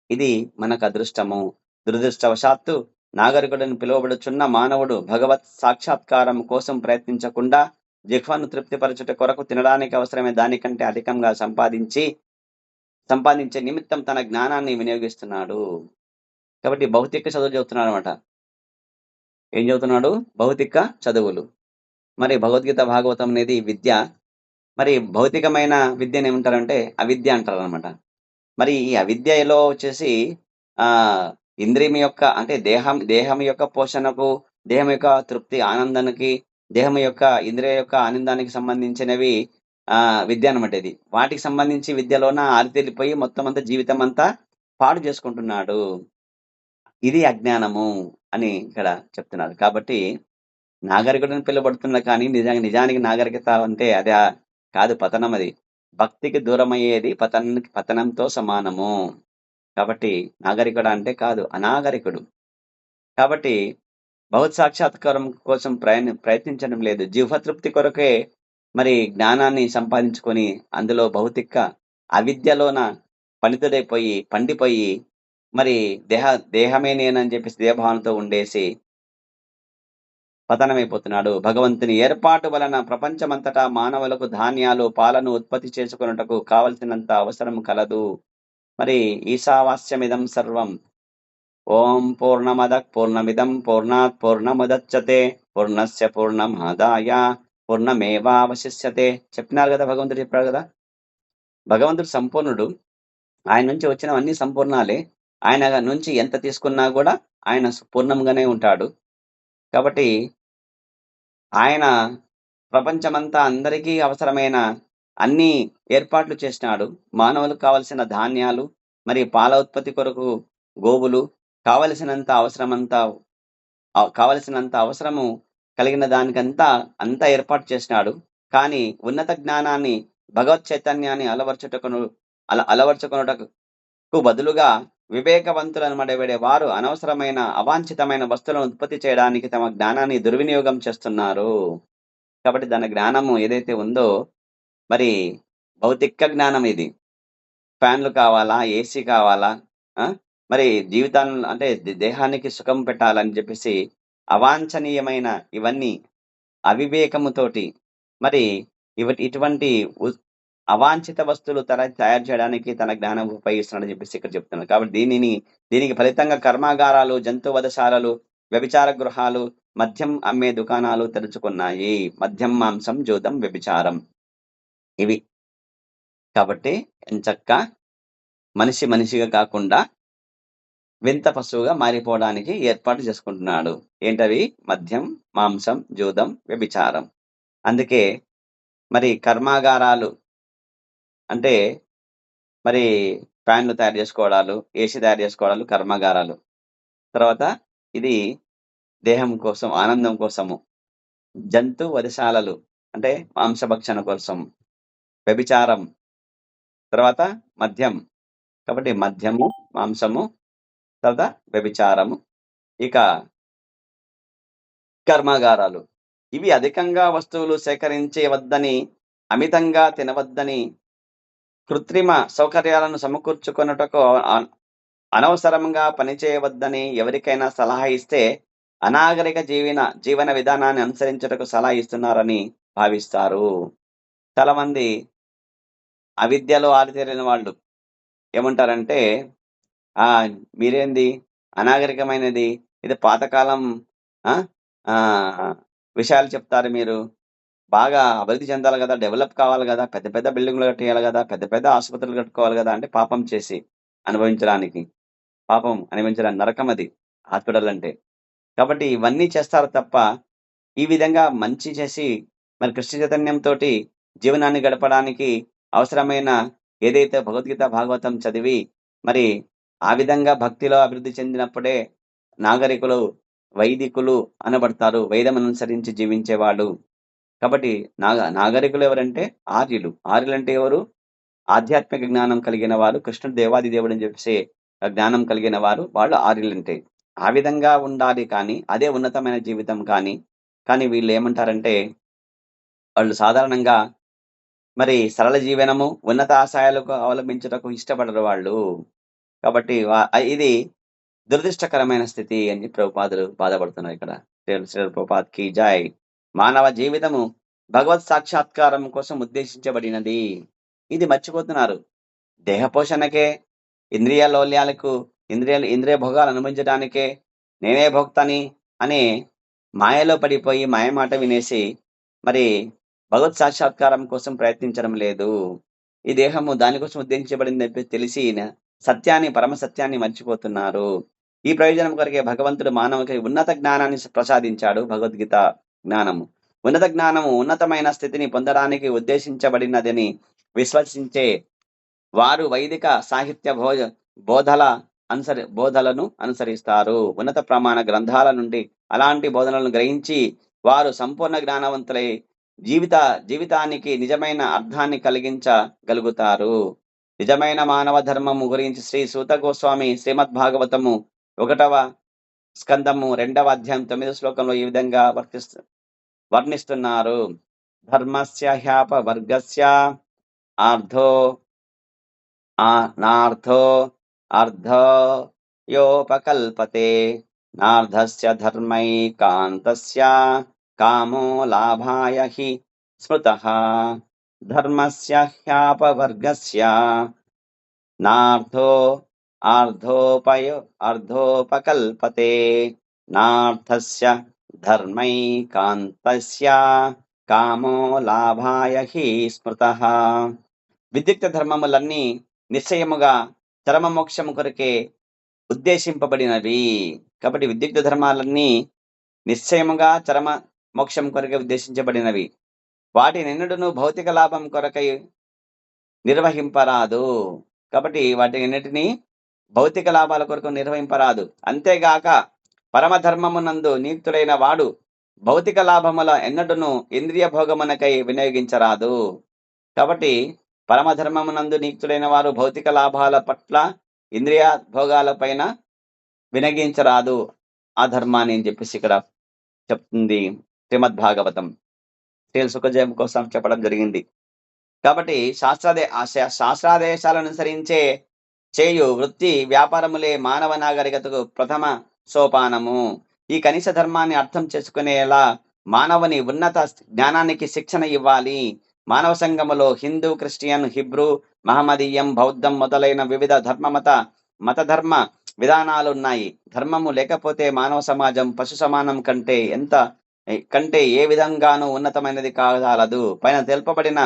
ఇది మనకు అదృష్టము. దురదృష్టవశాత్తు నాగరికుడని పిలువబడుచున్న మానవుడు భగవత్ సాక్షాత్కారం కోసం ప్రయత్నించకుండా జిహ్వను తృప్తిపరచుట కొరకు తినడానికి అవసరమే దానికంటే అధికంగా సంపాదించే నిమిత్తం తన జ్ఞానాన్ని వినియోగిస్తున్నాడు. కాబట్టి భౌతిక చదువు చదువుతున్నాడనమాట. ఏం చదువుతున్నాడు? భౌతిక చదువులు. మరి భగవద్గీత, భాగవతం అనేది విద్య. మరి భౌతికమైన విద్యను ఏమంటారంటే అవిద్య అంటారనమాట. మరి ఈ అవిద్యలో వచ్చేసి ఇంద్రియం యొక్క అంటే దేహం యొక్క పోషణకు, దేహం యొక్క తృప్తి ఆనందానికి, దేహం యొక్క ఇంద్రియ యొక్క ఆనందానికి సంబంధించినవి విద్య అనమాట ఇది. వాటికి సంబంధించి విద్యలోన ఆరితేలిపోయి మొత్తం అంతా జీవితం అంతా పాడు చేసుకుంటున్నాడు. ఇది అజ్ఞానము అని ఇక్కడ చెప్తున్నారు. కాబట్టి నాగరికుడని పిలువబడుతున్నా కానీ నిజానికి నాగరికత అంటే అది కాదు, పతనం అది. భక్తికి దూరమయ్యేది పతనంతో సమానము. కాబట్టి నాగరికుడు అంటే కాదు, అనాగరికుడు. కాబట్టి భగవత్ సాక్షాత్కారం కోసం ప్రయత్నించడం లేదు. జీవతృప్తి కొరకే మరి జ్ఞానాన్ని సంపాదించుకొని అందులో భౌతిక అవిద్యలోన పండిపోయి మరి దేహమే నేనని చెప్పేసి దేహభావనతో ఉండేసి పతనమైపోతున్నాడు. భగవంతుని ఏర్పాటు వలన ప్రపంచమంతటా మానవులకు ధాన్యాలు, పాలను ఉత్పత్తి చేసుకొనుటకు కావలసినంత అవసరం కలదు. మరి ఈశావాస్యమిదం సర్వం. ఓం పూర్ణమదః పూర్ణమిదం పూర్ణాత్ పూర్ణముదచ్యతే పూర్ణస్య పూర్ణమాదాయ పూర్ణమేవావశిష్యతే. చెప్పినారు కదా, భగవంతుడు చెప్పాడు కదా. భగవంతుడు సంపూర్ణుడు. ఆయన నుంచి వచ్చినవన్నీ సంపూర్ణాలే. ఆయన నుంచి ఎంత తీసుకున్నా కూడా ఆయన పూర్ణంగానే ఉంటాడు. కాబట్టి ఆయన ప్రపంచమంతా అందరికీ అవసరమైన అన్ని ఏర్పాట్లు చేసినాడు. మానవులకు కావలసిన ధాన్యాలు, మరి పాల ఉత్పత్తి కొరకు గోవులు, కావలసినంత అవసరము కలిగిన దానికంతా ఏర్పాటు చేసినాడు. కానీ ఉన్నత జ్ఞానాన్ని, భగవత్ చైతన్యాన్ని అలవర్చుకొనుటకు బదులుగా వివేకవంతులను మడబడే వారు అనవసరమైన అవాంఛితమైన వస్తువులను ఉత్పత్తి చేయడానికి తమ జ్ఞానాన్ని దుర్వినియోగం చేస్తున్నారు. కాబట్టి దాని జ్ఞానము ఏదైతే ఉందో మరి భౌతిక జ్ఞానం ఇది. ఫ్యాన్లు కావాలా, ఏసీ కావాలా, మరి జీవితాన్ని అంటే దేహానికి సుఖం పెట్టాలని చెప్పేసి అవాంఛనీయమైన ఇవన్నీ అవివేకముతోటి మరి ఇటువంటి అవాంఛిత వస్తువులు తయారు చేయడానికి తన జ్ఞానం ఉపయోగిస్తున్నాడని చెప్పేసి ఇక్కడ చెప్తున్నాడు. కాబట్టి దీనికి ఫలితంగా కర్మాగారాలు, జంతువధశాలలు, వ్యభిచార గృహాలు, మద్యం అమ్మే దుకాణాలు తెరుచుకున్నాయి. మద్యం, మాంసం, జూదం, వ్యభిచారం ఇవి. కాబట్టి ఎంచక్కా మనిషిగా కాకుండా వింత పశువుగా మారిపోవడానికి ఏర్పాటు చేసుకుంటున్నాడు. ఏంటవి? మద్యం, మాంసం, జూదం, వ్యభిచారం. అందుకే మరి కర్మాగారాలు అంటే మరి ఫ్యాన్లు తయారు చేసుకోవడాలు, ఏసీ తయారు చేసుకోవడాలు కర్మాగారాలు. తర్వాత ఇది దేహం కోసం, ఆనందం కోసము. జంతు వధశాలలు అంటే మాంసభక్షణ కోసం. వ్యభిచారం, తర్వాత మద్యం. కాబట్టి మద్యము, మాంసము, తర్వాత వ్యభిచారము, ఇక కర్మాగారాలు. ఇవి అధికంగా వస్తువులు సేకరించవద్దని, అమితంగా తినవద్దని, కృత్రిమ సౌకర్యాలను సమకూర్చుకొనుటకు అనవసరంగా పని చేయవద్దని ఎవరికైనా సలహా ఇస్తే అనాగరిక జీవన విధానాన్ని అనుసరించుటకు సలహా ఇస్తున్నారని భావిస్తారు. చాలామంది అవిద్యలో ఆరితేరిన వాళ్ళు ఏమంటారంటే, "ఆ! మీరేంది అనాగరికమైనది, ఇది పాతకాలం ఆ! ఆహ్, విషయాలు చెప్తారు మీరు. బాగా అభివృద్ధి చెందాలి గదా! డెవలప్ కావాలి గదా! పెద్ద పెద్ద బిల్డింగులు కట్టేయాలి గదా! పెద్ద పెద్ద ఆసుపత్రులు కట్టుకోవాలి గదా!" అంటే పాపం చేసి అనుభవించడానికి. పాపం అనుభవించడానికి నరకమది హాస్పిటల్ అంటే. కాబట్టి ఇవన్నీ చేస్తారు తప్ప, ఈ విధంగా మంచి చేసి మరి కృష్ణ చైతన్యంతోటి జీవనాన్ని గడపడానికి అవసరమైన ఏదైతే భగవద్గీత, భాగవతం చదివి మరి ఆ విధంగా భక్తిలో అభివృద్ధి చెందినప్పుడే నాగరికులు, వైదికులు అనబడతారు. వేదమనుసరించి జీవించేవాళ్ళు. కాబట్టి నాగరికులు ఎవరంటే ఆర్యులు. ఆర్యులంటే ఎవరు? ఆధ్యాత్మిక జ్ఞానం కలిగిన వారు, కృష్ణుడు దేవాది దేవుడని చెప్పేసి జ్ఞానం కలిగిన వారు, వాళ్ళు ఆర్యులంటే. ఆ విధంగా ఉండాలి కానీ, అదే ఉన్నతమైన జీవితం కానీ వీళ్ళేమంటారంటే, వాళ్ళు సాధారణంగా మరి సరళ జీవనము, ఉన్నత ఆశయాలకు అవలంబించుటకు ఇష్టపడరు వాళ్ళు. కాబట్టి ఇది దురదృష్టకరమైన స్థితి అని చెప్పి ప్రభుపాదులు బాధపడుతున్నారు ఇక్కడ. శ్రీల ప్రభుపాద్‌కి జై. మానవ జీవితము భగవత్ సాక్షాత్కారం కోసం ఉద్దేశించబడినది. ఇది మర్చిపోతున్నారు. దేహ పోషణకే, ఇంద్రియ లౌల్యాలకు, ఇంద్రియ భోగాలు అనుభవించడానికే, నేనే భోక్తని అనే మాయలో పడిపోయి మాయమాట వినేసి, మరి భగవత్ సాక్షాత్కారం కోసం ప్రయత్నించడం లేదు. ఈ దేహము దానికోసం ఉద్ధరించబడిందని చెప్పి తెలిసి సత్యాన్ని, పరమ సత్యాన్ని మర్చిపోతున్నారు. ఈ ప్రయోజనం కొరకే భగవంతుడు మానవునికి ఉన్నత జ్ఞానాన్ని ప్రసాదించాడు భగవద్గీత జ్ఞానము. ఉన్నత జ్ఞానము ఉన్నతమైన స్థితిని పొందడానికి ఉద్దేశించబడినదని విశ్వసించే వారు వైదిక సాహిత్య బోధలను అనుసరిస్తారు. ఉన్నత ప్రమాణ గ్రంథాల నుండి అలాంటి బోధనలను గ్రహించి వారు సంపూర్ణ జ్ఞానవంతులై జీవితానికి నిజమైన అర్థాన్ని కలిగించగలుగుతారు. నిజమైన మానవ ధర్మము గురించి శ్రీ సూత గోస్వామి శ్రీమద్ భాగవతము 1వ స్కందము 2వ అధ్యాయం 9వ శ్లోకంలో ఈ విధంగా వర్ణిస్తున్నారు. ధర్మస్య హ్యాపవర్గస్య ఆర్ధో నార్థో అర్థయోపకల్పతే నార్థస్య ధర్మైకాంతస్య కామో లాభాయ హి స్మృతః ధర్మస్య హ్యాపవర్గస్య నార్థో అర్థోపకల్పతే నార్థస్య ధర్మైకాంతస్య కామో లాభాయ హి స్మృతః. విద్యుక్త ధర్మములన్నీ నిశ్చయముగా చరమ మోక్షము కొరకే ఉద్దేశింపబడినవి. కాబట్టి విద్యుక్త ధర్మాలన్నీ నిశ్చయముగా చరమ మోక్షం కొరకే ఉద్దేశించబడినవి. వాటినెన్నడును భౌతిక లాభం కొరకై నిర్వహింపరాదు. కాబట్టి వాటినన్నిటిని భౌతిక లాభాల కొరకు నిర్వహింపరాదు. అంతేగాక పరమధర్మమునందు నియుక్తుడైన వాడు భౌతిక లాభముల ఎన్నడును ఇంద్రియ భోగమునకై వినియోగించరాదు. కాబట్టి పరమధర్మమునందు నియుక్తుడైన వారు భౌతిక లాభాల పట్ల, ఇంద్రియ భోగాల పైన వినియోగించరాదు ఆ ధర్మాన్ని అని చెప్పేసి ఇక్కడ చెప్తుంది శ్రీమద్ భాగవతం. శ్రీల సుఖజయం కోసం చెప్పడం జరిగింది. కాబట్టి శాస్త్రాదేశాలను అనుసరించే చేయు వృత్తి వ్యాపారములే మానవ నాగరికతకు ప్రథమ సోపానము. ఈ కనీస ధర్మాన్ని అర్థం చేసుకునేలా మానవుని ఉన్నత జ్ఞానానికి శిక్షణ ఇవ్వాలి. మానవ సంఘములో హిందూ, క్రిస్టియన్, హిబ్రూ, మహమ్మదీయం, బౌద్ధం మొదలైన వివిధ మతధర్మ విధానాలు ఉన్నాయి. ధర్మము లేకపోతే మానవ సమాజం పశు సమానం కంటే ఏ విధంగానూ ఉన్నతమైనది కాగలదు. పైన తెలుపబడిన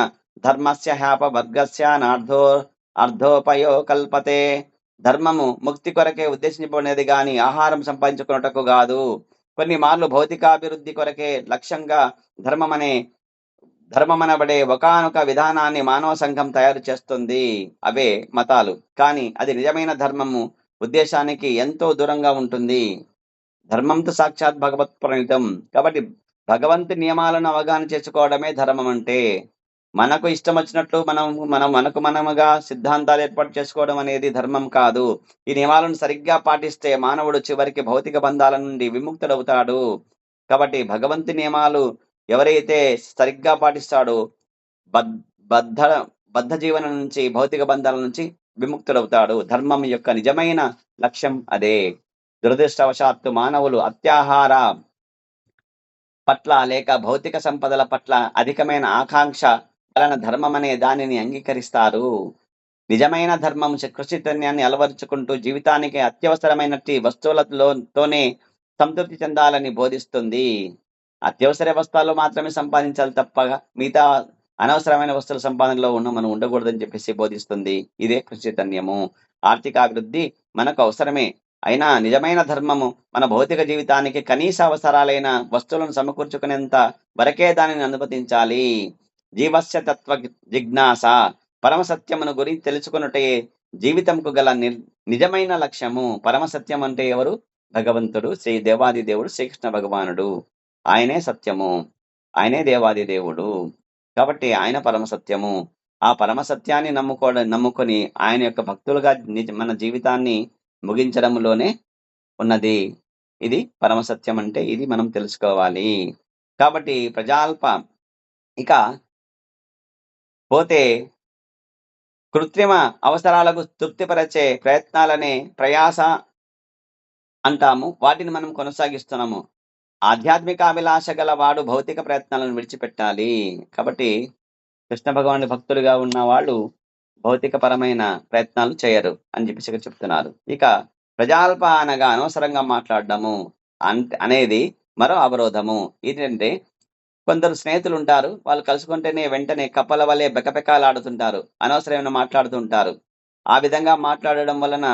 ధర్మస్య హ్యాపవర్గస్య అర్థోపయోకల్పతే. ధర్మము ముక్తి కొరకే ఉద్దేశించబడినది గాని ఆహారం సంపాదించుకున్నటకు కాదు. కొన్ని మార్లు భౌతికాభివృద్ధి కొరకే లక్ష్యంగా ధర్మమనబడే ఒకానొక విధానాన్ని మానవ సంఘం తయారు చేస్తుంది. అవే మతాలు. కానీ అది నిజమైన ధర్మము ఉద్దేశానికి ఎంతో దూరంగా ఉంటుంది. ధర్మంతో సాక్షాత్ భగవత్ ప్రణీతం. కాబట్టి భగవంతు నియమాలను అవగాహన చేసుకోవడమే ధర్మం అంటే. మనకు ఇష్టం వచ్చినట్లు మనముగా సిద్ధాంతాలు ఏర్పాటు చేసుకోవడం అనేది ధర్మం కాదు. ఈ నియమాలను సరిగ్గా పాటిస్తే మానవుడు చివరికి భౌతిక బంధాల నుండి విముక్తుడవుతాడు. కాబట్టి భగవంతు నియమాలు ఎవరైతే సరిగ్గా పాటిస్తాడో బద్ధ జీవనం నుంచి, భౌతిక బంధాల నుంచి విముక్తుడవుతాడు. ధర్మం యొక్క నిజమైన లక్ష్యం అదే. దురదృష్టవశాత్తు మానవులు అత్యాహార పట్ల లేక భౌతిక సంపదల పట్ల అధికమైన ఆకాంక్ష వలన ధర్మం అనే దానిని అంగీకరిస్తారు. నిజమైన ధర్మం కృషితన్యాన్ని అలవరుచుకుంటూ జీవితానికి అత్యవసరమైనట్టి వస్తువులతోనే సంతృప్తి చెందాలని బోధిస్తుంది. అత్యవసర వస్తువులు మాత్రమే సంపాదించాలి తప్ప మిగతా అనవసరమైన వస్తువుల సంపాదనలో మనం ఉండకూడదని చెప్పేసి బోధిస్తుంది. ఇదే కృషితన్యము. ఆర్థికాభివృద్ధి మనకు అవసరమే. అయినా నిజమైన ధర్మము మన భౌతిక జీవితానికి కనీస అవసరాలైన వస్తువులను సమకూర్చుకునేంత వరకే దానిని అనుమతించాలి. జీవస్య తత్వ జిజ్ఞాస పరమసత్యమును గురించి తెలుసుకున్నటే జీవితంకు గల నిజమైన లక్ష్యము. పరమసత్యం అంటే ఎవరు? భగవంతుడు, శ్రీ దేవాది దేవుడు, శ్రీకృష్ణ భగవానుడు. ఆయనే సత్యము, ఆయనే దేవాది దేవుడు. కాబట్టి ఆయన పరమసత్యము. ఆ పరమసత్యాన్ని నమ్ముకొని ఆయన యొక్క భక్తులుగా మన జీవితాన్ని ముగించడంలోనే ఉన్నది. ఇది పరమసత్యం అంటే ఇది మనం తెలుసుకోవాలి. కాబట్టి ప్రజాల్ప ఇక పోతే కృత్రిమ అవసరాలకు తృప్తిపరచే ప్రయత్నాలనే ప్రయాస అంటాము. వాటిని మనం కొనసాగిస్తున్నాము. ఆధ్యాత్మిక అభిలాష గల వాడు భౌతిక ప్రయత్నాలను విడిచిపెట్టాలి. కాబట్టి కృష్ణ భగవానుడి భక్తులుగా ఉన్న వాళ్ళు భౌతిక పరమైన ప్రయత్నాలు చేయరు అని చెప్పేసి ఇక్కడ చెప్తున్నారు. ఇక ప్రజాల్ప అనగా అనవసరంగా మాట్లాడడము అనేది మరో అవరోధము. ఏంటంటే కొందరు స్నేహితులు ఉంటారు. వాళ్ళు కలుసుకుంటేనే వెంటనే కప్పల వలె బెకబెకాలాడుతుంటారు. అనవసరమైన మాట్లాడుతుంటారు. ఆ విధంగా మాట్లాడడం వలన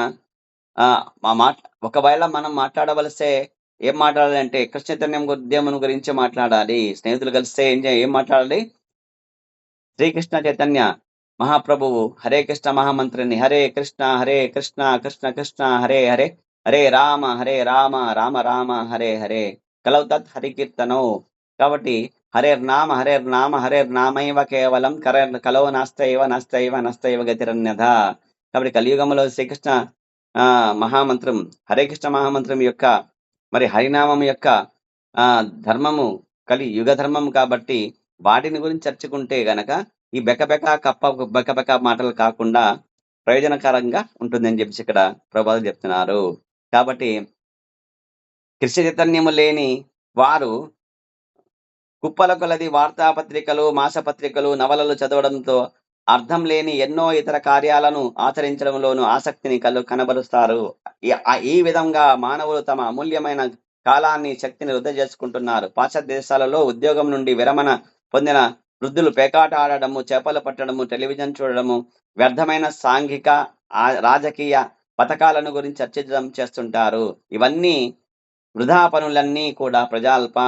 ఒకవేళ మనం మాట్లాడవలసే ఏం మాట్లాడాలంటే కృష్ణ చైతన్యం ఉద్యమం గురించి మాట్లాడాలి. స్నేహితులు కలిస్తే ఏం మాట్లాడాలి? శ్రీకృష్ణ చైతన్య మహాప్రభువు హరే కృష్ణ మహామంత్రిని హరే కృష్ణ కృష్ణ కృష్ణ హరే హరే హరే రామ రామ రామ హరే హరే కలవు తత్ హరికీర్తనో. కాబట్టి హరేర్నామ హరేర్నామైవ కేవలం కలవు నాస్తైవ గతిరన్యథ. కాబట్టి కలియుగంలో శ్రీకృష్ణ మహామంత్రం హరే కృష్ణ మహామంత్రం యొక్క మరి హరినామం యొక్క ధర్మము యుగ ధర్మం కాబట్టి వాటిని గురించి చర్చకుంటే గనక ఈ బెకబెక మాటలు కాకుండా ప్రయోజనకరంగా ఉంటుందని చెప్పేసి ఇక్కడ ప్రభువులు చెప్తున్నారు. కాబట్టి కృష్ణ చైతన్యము లేని వారు కుప్పల కొలది వార్తాపత్రికలు, మాసపత్రికలు, నవలలు చదవడంతో అర్థం లేని ఎన్నో ఇతర కార్యాలను ఆచరించడంలోనూ ఆసక్తిని కనబరుస్తారు. ఈ విధంగా మానవులు తమ అమూల్యమైన కాలాన్ని, శక్తిని వృధా చేసుకుంటున్నారు. పాశ్చాత్య దేశాలలో ఉద్యోగం నుండి విరమణ పొందిన వృద్ధులు పేకాట ఆడడము, చేపలు పట్టడము, టెలివిజన్ చూడడము, వ్యర్థమైన సాంఘిక రాజకీయ పథకాలను గురించి చర్చించడం చేస్తుంటారు. ఇవన్నీ వృధా పనులన్నీ కూడా ప్రజాల్ప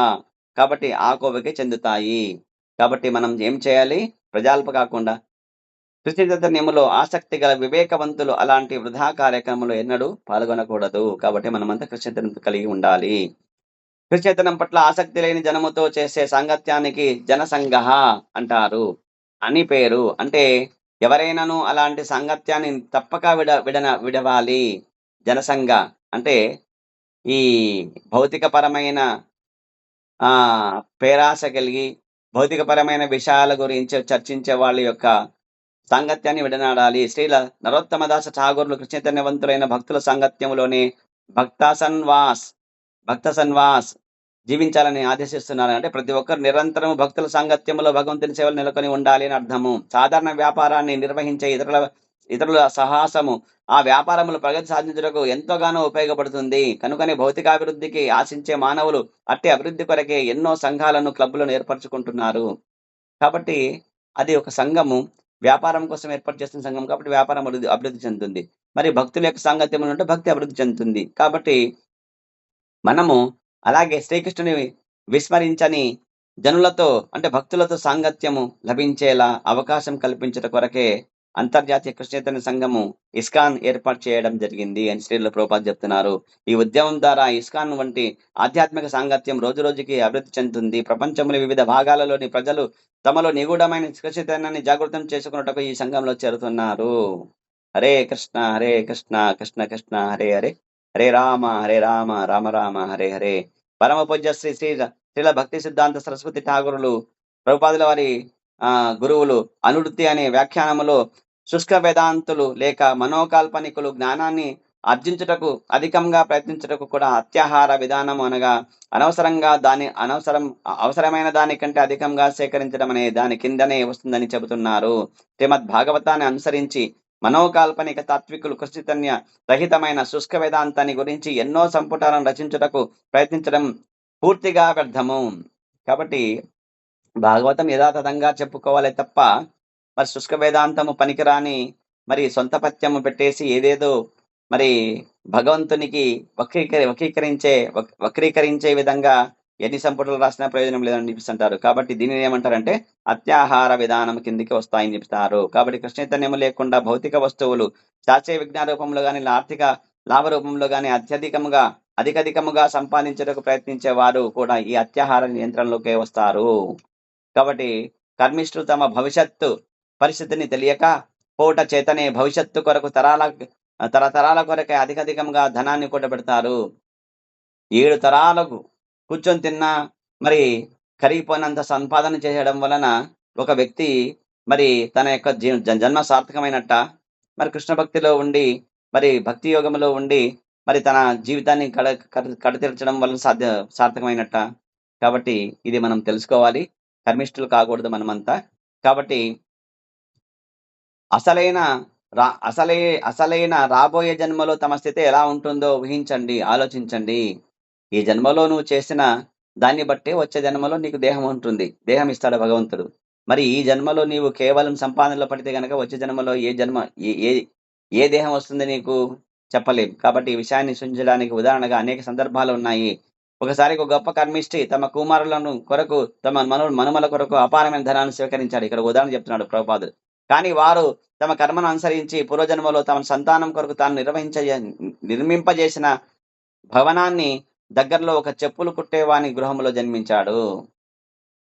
కాబట్టి ఆకోవకి చెందుతాయి. కాబట్టి మనం ఏం చేయాలి? ప్రజాల్ప కాకుండా కృష్ణ చైతన్యములో ఆసక్తి గల వివేకవంతులు అలాంటి వృధా కార్యక్రమంలో ఎన్నడూ పాల్గొనకూడదు. కాబట్టి మనమంతా కృష్ణ చైతన్యం కలిగి ఉండాలి. కృష్ణ చైతన్యం పట్ల ఆసక్తి లేని జనముతో చేసే సాంగత్యానికి జనసంఘ అంటారు అని పేరు. అంటే ఎవరైనాను అలాంటి సాంగత్యాన్ని తప్పక విడవాలి. జనసంఘ అంటే ఈ భౌతిక పరమైన పేరాస కలిగి భౌతికపరమైన విషయాల గురించి చర్చించే వాళ్ళ యొక్క సాంగత్యాన్ని విడనాడాలి. శ్రీల నరోత్తమదాస ఠాగూర్లు కృష్ణ చైతన్యవంతులైన భక్తుల సాంగత్యములోనే భక్త సన్వాస్ జీవించాలని ఆదేశిస్తున్నారు. అంటే ప్రతి ఒక్కరు నిరంతరం భక్తుల సాంగత్యంలో భగవంతుని సేవలు నెలకొని ఉండాలి అని అర్థము. సాధారణ వ్యాపారాన్ని నిర్వహించే ఇతరుల సాహసము ఆ వ్యాపారములు ప్రగతి సాధించుటకు ఎంతోగానో ఉపయోగపడుతుంది. కనుకనే భౌతికాభివృద్ధికి ఆశించే మానవులు అట్టి అభివృద్ధి కొరకే ఎన్నో సంఘాలను, క్లబ్లను ఏర్పరచుకుంటున్నారు. కాబట్టి అది ఒక సంఘము వ్యాపారం కోసం ఏర్పాటు చేస్తున్న సంఘం కాబట్టి వ్యాపారం అభివృద్ధి చెందుతుంది. మరి భక్తుల యొక్క సాంగత్యం ఉంటే భక్తి అభివృద్ధి చెందుతుంది. కాబట్టి మనము అలాగే శ్రీకృష్ణుని విస్మరించని జనులతో అంటే భక్తులతో సాంగత్యము లభించేలా అవకాశం కల్పించట కొరకే అంతర్జాతీయ కృష్ణ చైతన్య సంఘము ఇస్కాన్ ఏర్పాటు చేయడం జరిగింది అని శ్రీల ప్రభుపాద చెప్తున్నారు. ఈ ఉద్యమం ద్వారా ఇస్కాన్ వంటి ఆధ్యాత్మిక సాంగత్యం రోజు రోజుకి అభివృద్ధి చెందుతుంది. ప్రపంచంలో వివిధ భాగాలలోని ప్రజలు తమలో నిగూఢమైన కృష్ణ చైతన్యాన్ని జాగృతం చేసుకున్నట్టుకు ఈ సంఘంలో చేరుతున్నారు. హరే కృష్ణ కృష్ణ కృష్ణ హరే హరే హరే రామ రామ రామ హరే హరే. పరమ పూజ్య శ్రీల భక్తి సిద్ధాంత సరస్వతి ఠాగూరులు ప్రభుపాదుల వారి గురువులు అనువృత్తి అనే వ్యాఖ్యానములో శుష్క వేదాంతులు లేక మనోకాల్పనికులు జ్ఞానాన్ని ఆర్జించుటకు అధికంగా ప్రయత్నించుటకు కూడా అత్యాహార విధానం అనగా అవసరమైన దానికంటే అధికంగా సేకరించడం అనే దాని కిందనే వస్తుందని చెబుతున్నారు. శ్రీమద్ భాగవతాన్ని అనుసరించి మనోకాల్పనిక తాత్వికులు కృష్ణచైతన్య రహితమైన శుష్క వేదాంతాన్ని గురించి ఎన్నో సంపుటాలను రచించుటకు ప్రయత్నించడం పూర్తిగా వ్యర్థము. కాబట్టి భాగవతం యథాతథంగా చెప్పుకోవాలి తప్ప మరి శుష్క వేదాంతము పనికిరాని మరి సొంత పత్యము పెట్టేసి ఏదేదో మరి భగవంతునికి వక్రీకరించే విధంగా ఎన్ని సంపుటలు రాసినా ప్రయోజనం లేదని చెప్పిస్తుంటారు. కాబట్టి దీనిని ఏమంటారంటే అత్యాహార విధానం కిందికి వస్తాయని చెప్తారు. కాబట్టి కృష్ణ చైతన్యము లేకుండా భౌతిక వస్తువులు శాస్త్రీయ విజ్ఞాన రూపంలో కానీ ఆర్థిక లాభ రూపంలో కానీ అధికధికముగా సంపాదించడానికి ప్రయత్నించే వారు కూడా ఈ అత్యాహార నియంత్రణలోకే వస్తారు. కాబట్టి కర్మిష్ఠులు తమ భవిష్యత్తు పరిస్థితిని తెలియక పోట చేతనే భవిష్యత్తు కొరకు తరతరాల కొరకే అధికధికంగా ధనాన్ని కూడబెడతారు. 7 తరాలకు కూర్చొని తిన్నా మరి కరిగిపోయినంత సంపాదన చేయడం వలన ఒక వ్యక్తి మరి తన యొక్క జన్మ సార్థకమైనట్ట. మరి కృష్ణ భక్తిలో ఉండి మరి భక్తి యోగంలో ఉండి మరి తన జీవితాన్ని కడతీర్చడం వలన సార్థకమైనట్ట. కాబట్టి ఇది మనం తెలుసుకోవాలి. కర్మిష్ఠులు కాకూడదు మనమంతా. కాబట్టి అసలైన రాబోయే జన్మలో తమ స్థితి ఎలా ఉంటుందో ఊహించండి, ఆలోచించండి. ఈ జన్మలో నువ్వు చేసిన దాన్ని బట్టే వచ్చే జన్మలో నీకు దేహం ఉంటుంది. దేహం ఇస్తాడు భగవంతుడు. మరి ఈ జన్మలో నీవు కేవలం సంపాదనలో పడితే గనక వచ్చే జన్మలో ఏ దేహం వస్తుంది నీకు చెప్పలేం. కాబట్టి ఈ విషయాన్ని సూచించడానికి ఉదాహరణగా అనేక సందర్భాలు ఉన్నాయి. ఒకసారి ఒక గొప్ప కర్మిష్టి తమ కుమారులను కొరకు తమ మనుమల కొరకు అపారమైన ధనాన్ని స్వీకరించాడు. ఇక్కడ ఉదాహరణ చెప్తున్నాడు ప్రభుపాదుడు. కానీ వారు తమ కర్మను అనుసరించి పూర్వజన్మలో తమ సంతానం కొరకు తాను నిర్మింపజేసిన భవనాన్ని దగ్గరలో ఒక చెప్పులు కుట్టేవాని గృహంలో జన్మించాడు.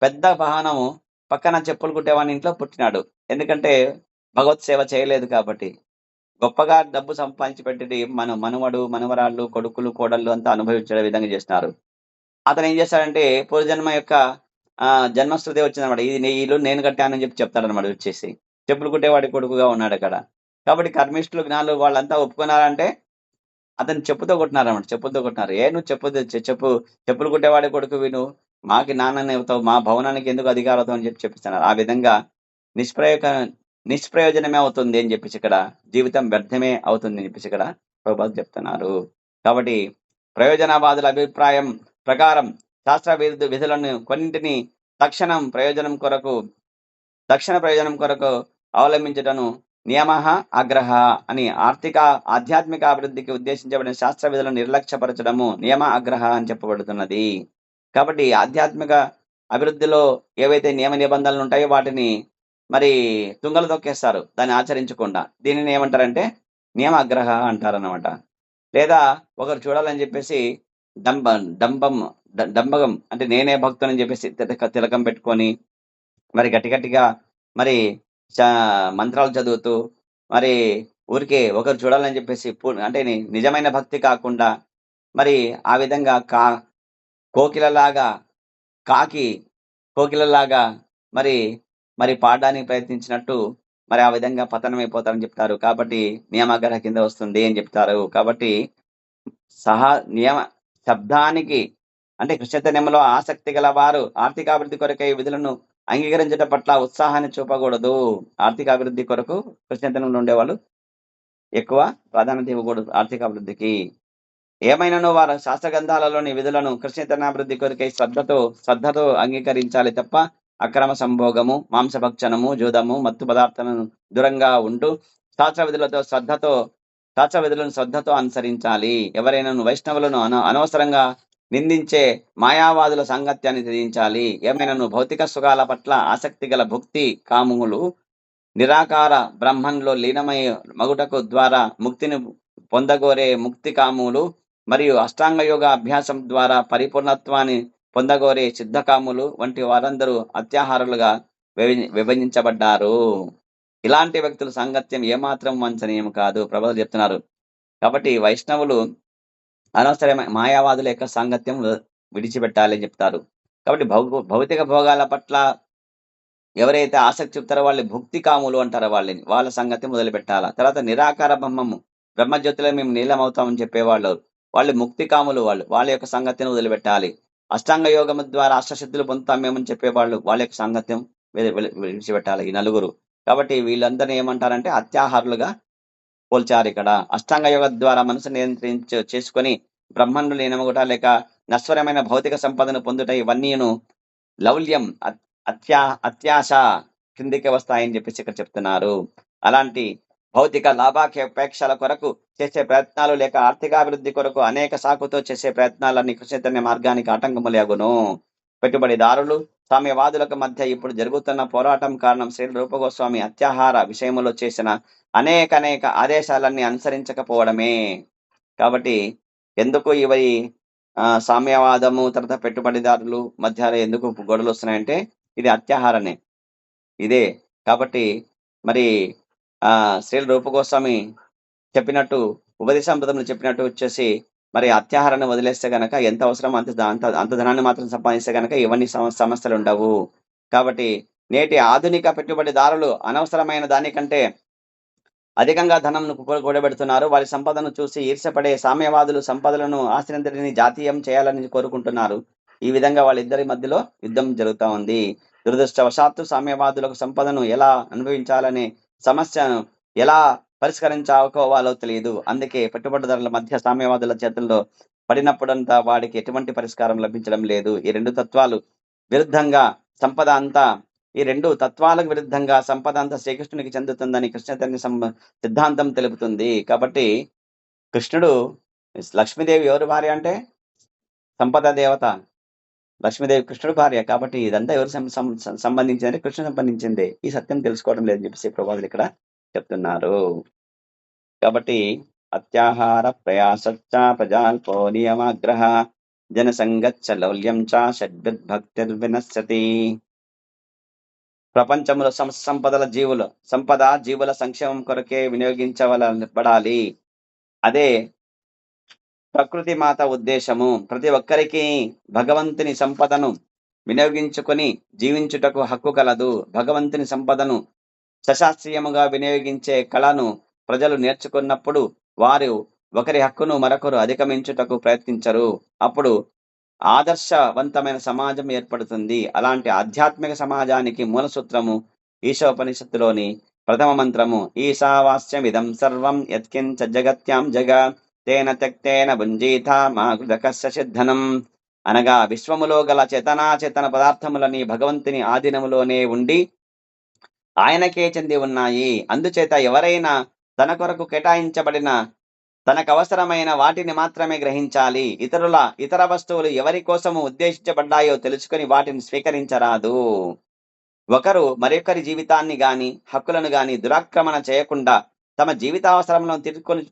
పెద్ద భవనము పక్కన చెప్పులు కుట్టేవాని ఇంట్లో పుట్టినాడు. ఎందుకంటే భగవత్ సేవ చేయలేదు కాబట్టి. గొప్పగా డబ్బు సంపాదించి పెట్టి మనవడు, మనవరాళ్ళు, కొడుకులు, కోడళ్ళు అంతా అనుభవించే విధంగా చేస్తున్నారు. అతను ఏం చేస్తాడంటే పూర్వజన్మ యొక్క జన్మస్థుతి వచ్చిందన్నమాట. ఇది నీ ఇల్లు నేను కట్టానని చెప్తాడన్నమాట వచ్చేసి. చెప్పులు కుట్టేవాడి కొడుకుగా ఉన్నాడు అక్కడ. కాబట్టి కర్మిష్ఠులు, జ్ఞానులు వాళ్ళంతా ఒప్పుకున్నారంటే అతను చెప్పుతో కొట్టినారన్నమాట. చెప్పులతో కొట్టినారు. నువ్వు చెప్పులు కుట్టేవాడి కొడుకువి నువ్వు, మాకి నాన్నని అవుతావు, మా భవనానికి ఎందుకు అధికారం అవుతావు అని చెప్పిస్తున్నారు. ఆ విధంగా నిష్ప్రయోజనమే అవుతుంది అని చెప్పేసి ఇక్కడ జీవితం వ్యర్థమే అవుతుంది అని చెప్పేసి ఇక్కడ ప్రభుపాదులు చెప్తున్నారు. కాబట్టి ప్రయోజనవాదుల అభిప్రాయం ప్రకారం శాస్త్ర విధులను కొన్నింటిని తక్షణ ప్రయోజనం కొరకు అవలంబించటను నియమ ఆగ్రహ అని ఆధ్యాత్మిక అభివృద్ధికి ఉద్దేశించబడిన శాస్త్ర విధులను నిర్లక్ష్యపరచడము నియమ ఆగ్రహ అని చెప్పబడుతున్నది. కాబట్టి ఆధ్యాత్మిక అభివృద్ధిలో ఏవైతే నియమ నిబంధనలు ఉంటాయో వాటిని మరి తుంగలు తొక్కేస్తారు దాన్ని ఆచరించకుండా. దీనిని ఏమంటారంటే నియమ ఆగ్రహ అంటారన్నమాట. లేదా ఒకరు చూడాలని చెప్పేసి డంబగం అంటే నేనే భక్తుని చెప్పేసి తిలకం పెట్టుకొని మరి గట్టిగా మరి మంత్రాలు చదువుతూ మరి ఊరికే ఒకరు చూడాలని చెప్పేసి అంటే నిజమైన భక్తి కాకుండా మరి ఆ విధంగా కోకిలలాగా మరి పాడడానికి ప్రయత్నించినట్టు మరి ఆ విధంగా పతనం అయిపోతారని చెప్తారు. కాబట్టి నియమాగ్రహ కింద వస్తుంది అని చెప్తారు. కాబట్టి నియమ శబ్దానికి అంటే కృష్ణచైతన్యంలో ఆసక్తి గల వారు ఆర్థికాభివృద్ధి కొరకై విధులను అంగీకరించడం పట్ల ఉత్సాహాన్ని చూపకూడదు. ఆర్థికాభివృద్ధి కొరకు కృష్ణచైతన్యంలో ఉండేవాళ్ళు ఎక్కువ ప్రాధాన్యత ఇవ్వకూడదు ఆర్థికాభివృద్ధికి. ఏమైనాను వారు శాస్త్ర గ్రంథాలలోని విధులను కృష్ణచైతన్యాభివృద్ధి కొరకై శ్రద్ధతో అంగీకరించాలి తప్ప అక్రమ సంభోగము, మాంసభక్షణము, జూదము, మత్తు పదార్థాలను దూరంగా ఉంటూ శాస్త్ర విధులను శ్రద్ధతో అనుసరించాలి. ఎవరైనా వైష్ణవులను అనవసరంగా నిందించే మాయావాదుల సాంగత్యాన్ని త్యజించాలి. ఏమైనాను భౌతిక సుఖాల పట్ల ఆసక్తి గల భుక్తి కాములు నిరాకార బ్రహ్మంలో లీనమై మగుటకు ద్వారా ముక్తిని పొందగోరే ముక్తి కాములు మరియు అష్టాంగ యోగ అభ్యాసం ద్వారా పరిపూర్ణత్వాన్ని పొందగోరే సిద్ధకాములు వంటి వారందరూ అత్యాహారులుగా విభజించబడ్డారు. ఇలాంటి వ్యక్తుల సాంగత్యం ఏమాత్రం వాంఛనీయం కాదు ప్రభువులు చెప్తున్నారు. కాబట్టి వైష్ణవులు అనవసరమైన మాయావాదుల యొక్క సాంగత్యం విడిచిపెట్టాలి అని చెప్తారు. కాబట్టి భౌతిక భోగాల పట్ల ఎవరైతే ఆసక్తి చూపుతారో వాళ్ళు భుక్తి కాములు అంటారో వాళ్ళని. వాళ్ళ సంగతి మొదలుపెట్టాలా. తర్వాత నిరాకార బ్రహ్మము. బ్రహ్మజ్యోతిలో మేము నీలమవుతామని చెప్పేవాళ్ళు. వాళ్ళు ముక్తి కాములు వాళ్ళు. వాళ్ళ యొక్క సంగతిని వదిలిపెట్టాలి. అష్టాంగ యోగము ద్వారా అష్టసిద్ధులు పొందుతాం మేమని చెప్పేవాళ్ళు. వాళ్ళ యొక్క సాంగత్యం విడిచిపెట్టాలి ఈ నలుగురు. కాబట్టి వీళ్ళందరిని ఏమంటారంటే అత్యాహారులుగా పోల్చారిక్కడ. అష్టాంగ యోగం ద్వారా మనసు చేసుకొని బ్రహ్మాండం లీనమగుట లేక నశ్వరమైన భౌతిక సంపదను పొందుట ఇవన్నీను లౌల్యం అత్యాశ కిందికి వస్తాయని చెప్పేసి ఇక్కడ చెప్తున్నారు. అలాంటి భౌతిక లాభాపేక్షల కొరకు చేసే ప్రయత్నాలు లేక ఆర్థికాభివృద్ధి కొరకు అనేక సాకుతో చేసే ప్రయత్నాలన్నీ కృష్ణ మార్గానికి ఆటంకములగును. పెట్టుబడిదారులు సామ్యవాదులకు మధ్య ఇప్పుడు జరుగుతున్న పోరాటం కారణం శ్రీ రూపగోస్వామి అత్యాహార విషయంలో చేసిన అనేక ఆదేశాలన్నీ అనుసరించకపోవడమే. కాబట్టి ఎందుకు ఇవి సామ్యవాదము తర్వాత పెట్టుబడిదారులు మధ్య ఎందుకు గొడవలు వస్తున్నాయంటే ఇది అత్యాహారనే ఇదే. కాబట్టి మరి శ్రీ రూపగోస్వామి చెప్పినట్టు ఉపదేశామృతంలో చెప్పినట్టు వచ్చేసి మరి అత్యాహారాన్ని వదిలేస్తే గనక ఎంత అవసరం అంత ధనాన్ని మాత్రం సంపాదిస్తే గనక ఇవన్నీ సమస్యలు ఉండవు. కాబట్టి నేటి ఆధునిక పెట్టుబడిదారులు అనవసరమైన దానికంటే అధికంగా ధనం కూడబెడుతున్నారు. వారి సంపదను చూసి ఈర్ష్యపడే సామ్యవాదులు సంపదలను ఆస్తినంతటిని జాతీయం చేయాలని కోరుకుంటున్నారు. ఈ విధంగా వాళ్ళిద్దరి మధ్యలో యుద్ధం జరుగుతా ఉంది. దురదృష్టవశాత్తు సామ్యవాదులకు సంపదను ఎలా అనుభవించాలనే సమస్యను ఎలా పరిష్కరించుకోవాలో తెలియదు. అందుకే పెట్టుబడిదారుల మధ్య సామ్యవాదుల చేతుల్లో పడినప్పుడంతా వాడికి ఎటువంటి పరిష్కారం లభించడం లేదు. ఈ రెండు తత్వాలు విరుద్ధంగా సంపద అంతా ఈ రెండు తత్వాలకు విరుద్ధంగా సంపద అంతా శ్రీకృష్ణునికి చెందుతుందని కృష్ణ సిద్ధాంతం తెలుపుతుంది. కాబట్టి కృష్ణుడు లక్ష్మీదేవి ఎవరు భార్య అంటే సంపద దేవత లక్ష్మీదేవి కృష్ణుడు భార్య. కాబట్టి ఇదంతా ఎవరు సంబంధించిందంటే కృష్ణ సంబంధించింది. ఈ సత్యం తెలుసుకోవడం లేదని చెప్పేసి ప్రభువులు ఇక్కడ చెప్తున్నారు. కాబట్టి అత్యాహార ప్రయాసచ్చ ప్రజాల్పో నియమాగ్రహ జనసంగచ్చ లౌల్యం చ షడ్భక్తిర్వినశ్యతి. ప్రపంచంలో సంపద జీవుల సంక్షేమం కొరకే వినియోగించబడాలి. అదే ప్రకృతి మాత ఉద్దేశము. ప్రతి ఒక్కరికి భగవంతుని సంపదను వినియోగించుకొని జీవించుటకు హక్కు కలదు. భగవంతుని సంపదను సశాస్త్రీయముగా వినియోగించే కళను ప్రజలు నేర్చుకున్నప్పుడు వారు ఒకరి హక్కును మరొకరు అధిగమించుటకు ప్రయత్నించరు. అప్పుడు ఆదర్శవంతమైన సమాజం ఏర్పడుతుంది. అలాంటి ఆధ్యాత్మిక సమాజానికి మూల సూత్రము ఈశోపనిషత్తులోని ప్రథమ మంత్రము ఈశావాస్యమిదం సర్వం యత్కించ జగత్యాం జగ తేన త్యక్తేన భుంజీత మా కృతకస్య సిద్ధనం. అనగా విశ్వములో గల చేతన పదార్థములని భగవంతుని ఆధీనములోనే ఉండి ఆయనకే చెంది ఉన్నాయి. అందుచేత ఎవరైనా తన కొరకు కేటాయించబడిన తనకు అవసరమైన వాటిని మాత్రమే గ్రహించాలి. ఇతర వస్తువులు ఎవరి కోసము ఉద్దేశించబడ్డాయో తెలుసుకొని వాటిని స్వీకరించరాదు. ఒకరు మరొకరి జీవితాన్ని గాని హక్కులను గాని దురాక్రమణ చేయకుండా తమ జీవితావసరములను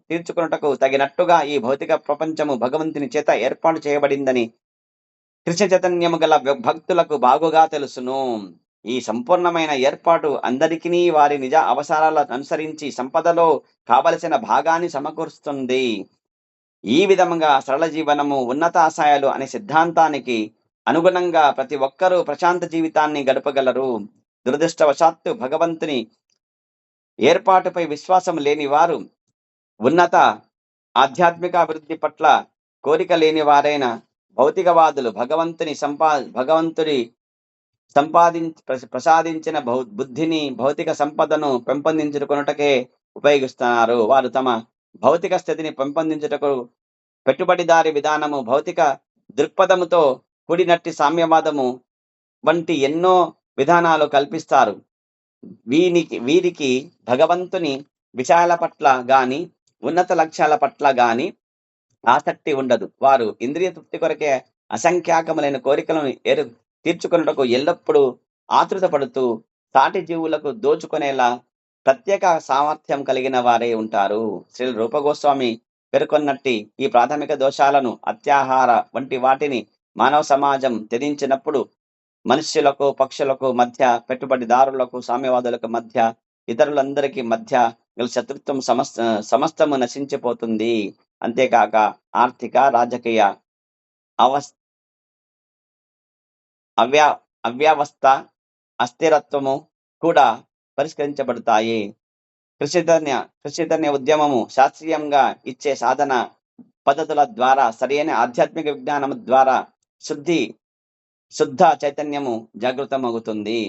తీర్చుకున్నటకు తగినట్టుగా ఈ భౌతిక ప్రపంచము భగవంతుని చేత ఏర్పాటు చేయబడిందని కృష్ణ చైతన్యము గల భక్తులకు బాగుగా తెలుసును. ఈ సంపూర్ణమైన ఏర్పాటు అందరికీ వారి నిజ అవసరాలను అనుసరించి సంపదలో కావలసిన భాగాన్ని సమకూరుస్తుంది. ఈ విధంగా సరళ జీవనము ఉన్నత ఆశయాలు అనే సిద్ధాంతానికి అనుగుణంగా ప్రతి ఒక్కరూ ప్రశాంత జీవితాన్ని గడపగలరు. దురదృష్టవశాత్తు భగవంతుని ఏర్పాటుపై విశ్వాసం లేని వారు ఉన్నత ఆధ్యాత్మిక అభివృద్ధి పట్ల కోరిక లేని వారైన భౌతికవాదులు భగవంతుడి ప్రసాదించిన బుద్ధిని భౌతిక సంపదను పెంపొందించుకొనుటకే ఉపయోగిస్తున్నారు. వారు తమ భౌతిక స్థితిని పెంపొందించుటకు పెట్టుబడిదారి విధానము భౌతిక దృక్పథముతో కూడినట్టి సామ్యవాదము వంటి ఎన్నో విధానాలు కల్పిస్తారు. వీరికి భగవంతుని విషయాల పట్ల గాని ఉన్నత లక్ష్యాల పట్ల గాని ఆసక్తి ఉండదు. వారు ఇంద్రియ తృప్తి కొరకే అసంఖ్యాకములైన కోరికలను తీర్చుకున్నటకు ఎల్లప్పుడూ ఆతృత పడుతూ సాటి జీవులకు దోచుకునేలా ప్రత్యేక సామర్థ్యం కలిగిన వారే ఉంటారు. శ్రీ రూపగోస్వామి పేర్కొన్నట్టి ఈ ప్రాథమిక దోషాలను అత్యాహార వంటి వాటిని మానవ సమాజం త్యజించినప్పుడు మనుష్యులకు పక్షులకు మధ్య పెట్టుబడిదారులకు సామ్యవాదులకు మధ్య ఇతరులందరికీ మధ్య శత్రుత్వం సమస్తము నశించిపోతుంది. అంతేకాక ఆర్థిక రాజకీయ అవ్యవస్థ అస్థిరత్వము కూడా పరిష్కరించబడతాయి. కృషితన్య ఉద్యమము శాస్త్రీయంగా ఇచ్చే సాధన పద్ధతుల ద్వారా సరైన ఆధ్యాత్మిక విజ్ఞానము ద్వారా శుద్ధ చైతన్యము జాగృతమవుతుంది.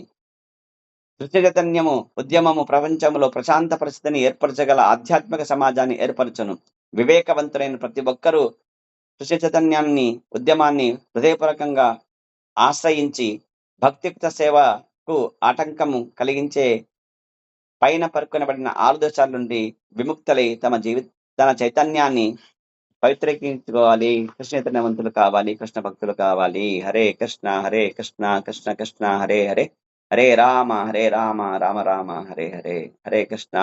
కృష్ణ చైతన్యము ఉద్యమము ప్రపంచంలో ప్రశాంత పరిస్థితిని ఏర్పరచగల ఆధ్యాత్మిక సమాజాన్ని ఏర్పరచును. వివేకవంతులైన ప్రతి ఒక్కరూ కృష్ణ చైతన్యాన్ని ఉద్యమాన్ని హృదయపూర్వకంగా ఆశ్రయించి భక్తియుక్త సేవకు ఆటంకము కలిగించే పైన పేర్కొనబడిన 6 దోషాల నుండి విముక్తులై తన చైతన్యాన్ని పవిత్రీకరించుకోవాలి. కృష్ణ చైతన్యవంతులు కావాలి. కృష్ణ భక్తులు కావాలి. హరే కృష్ణ కృష్ణ కృష్ణ హరే హరే, హరే రామ రామ రామ హరే హరే. హరే కృష్ణ.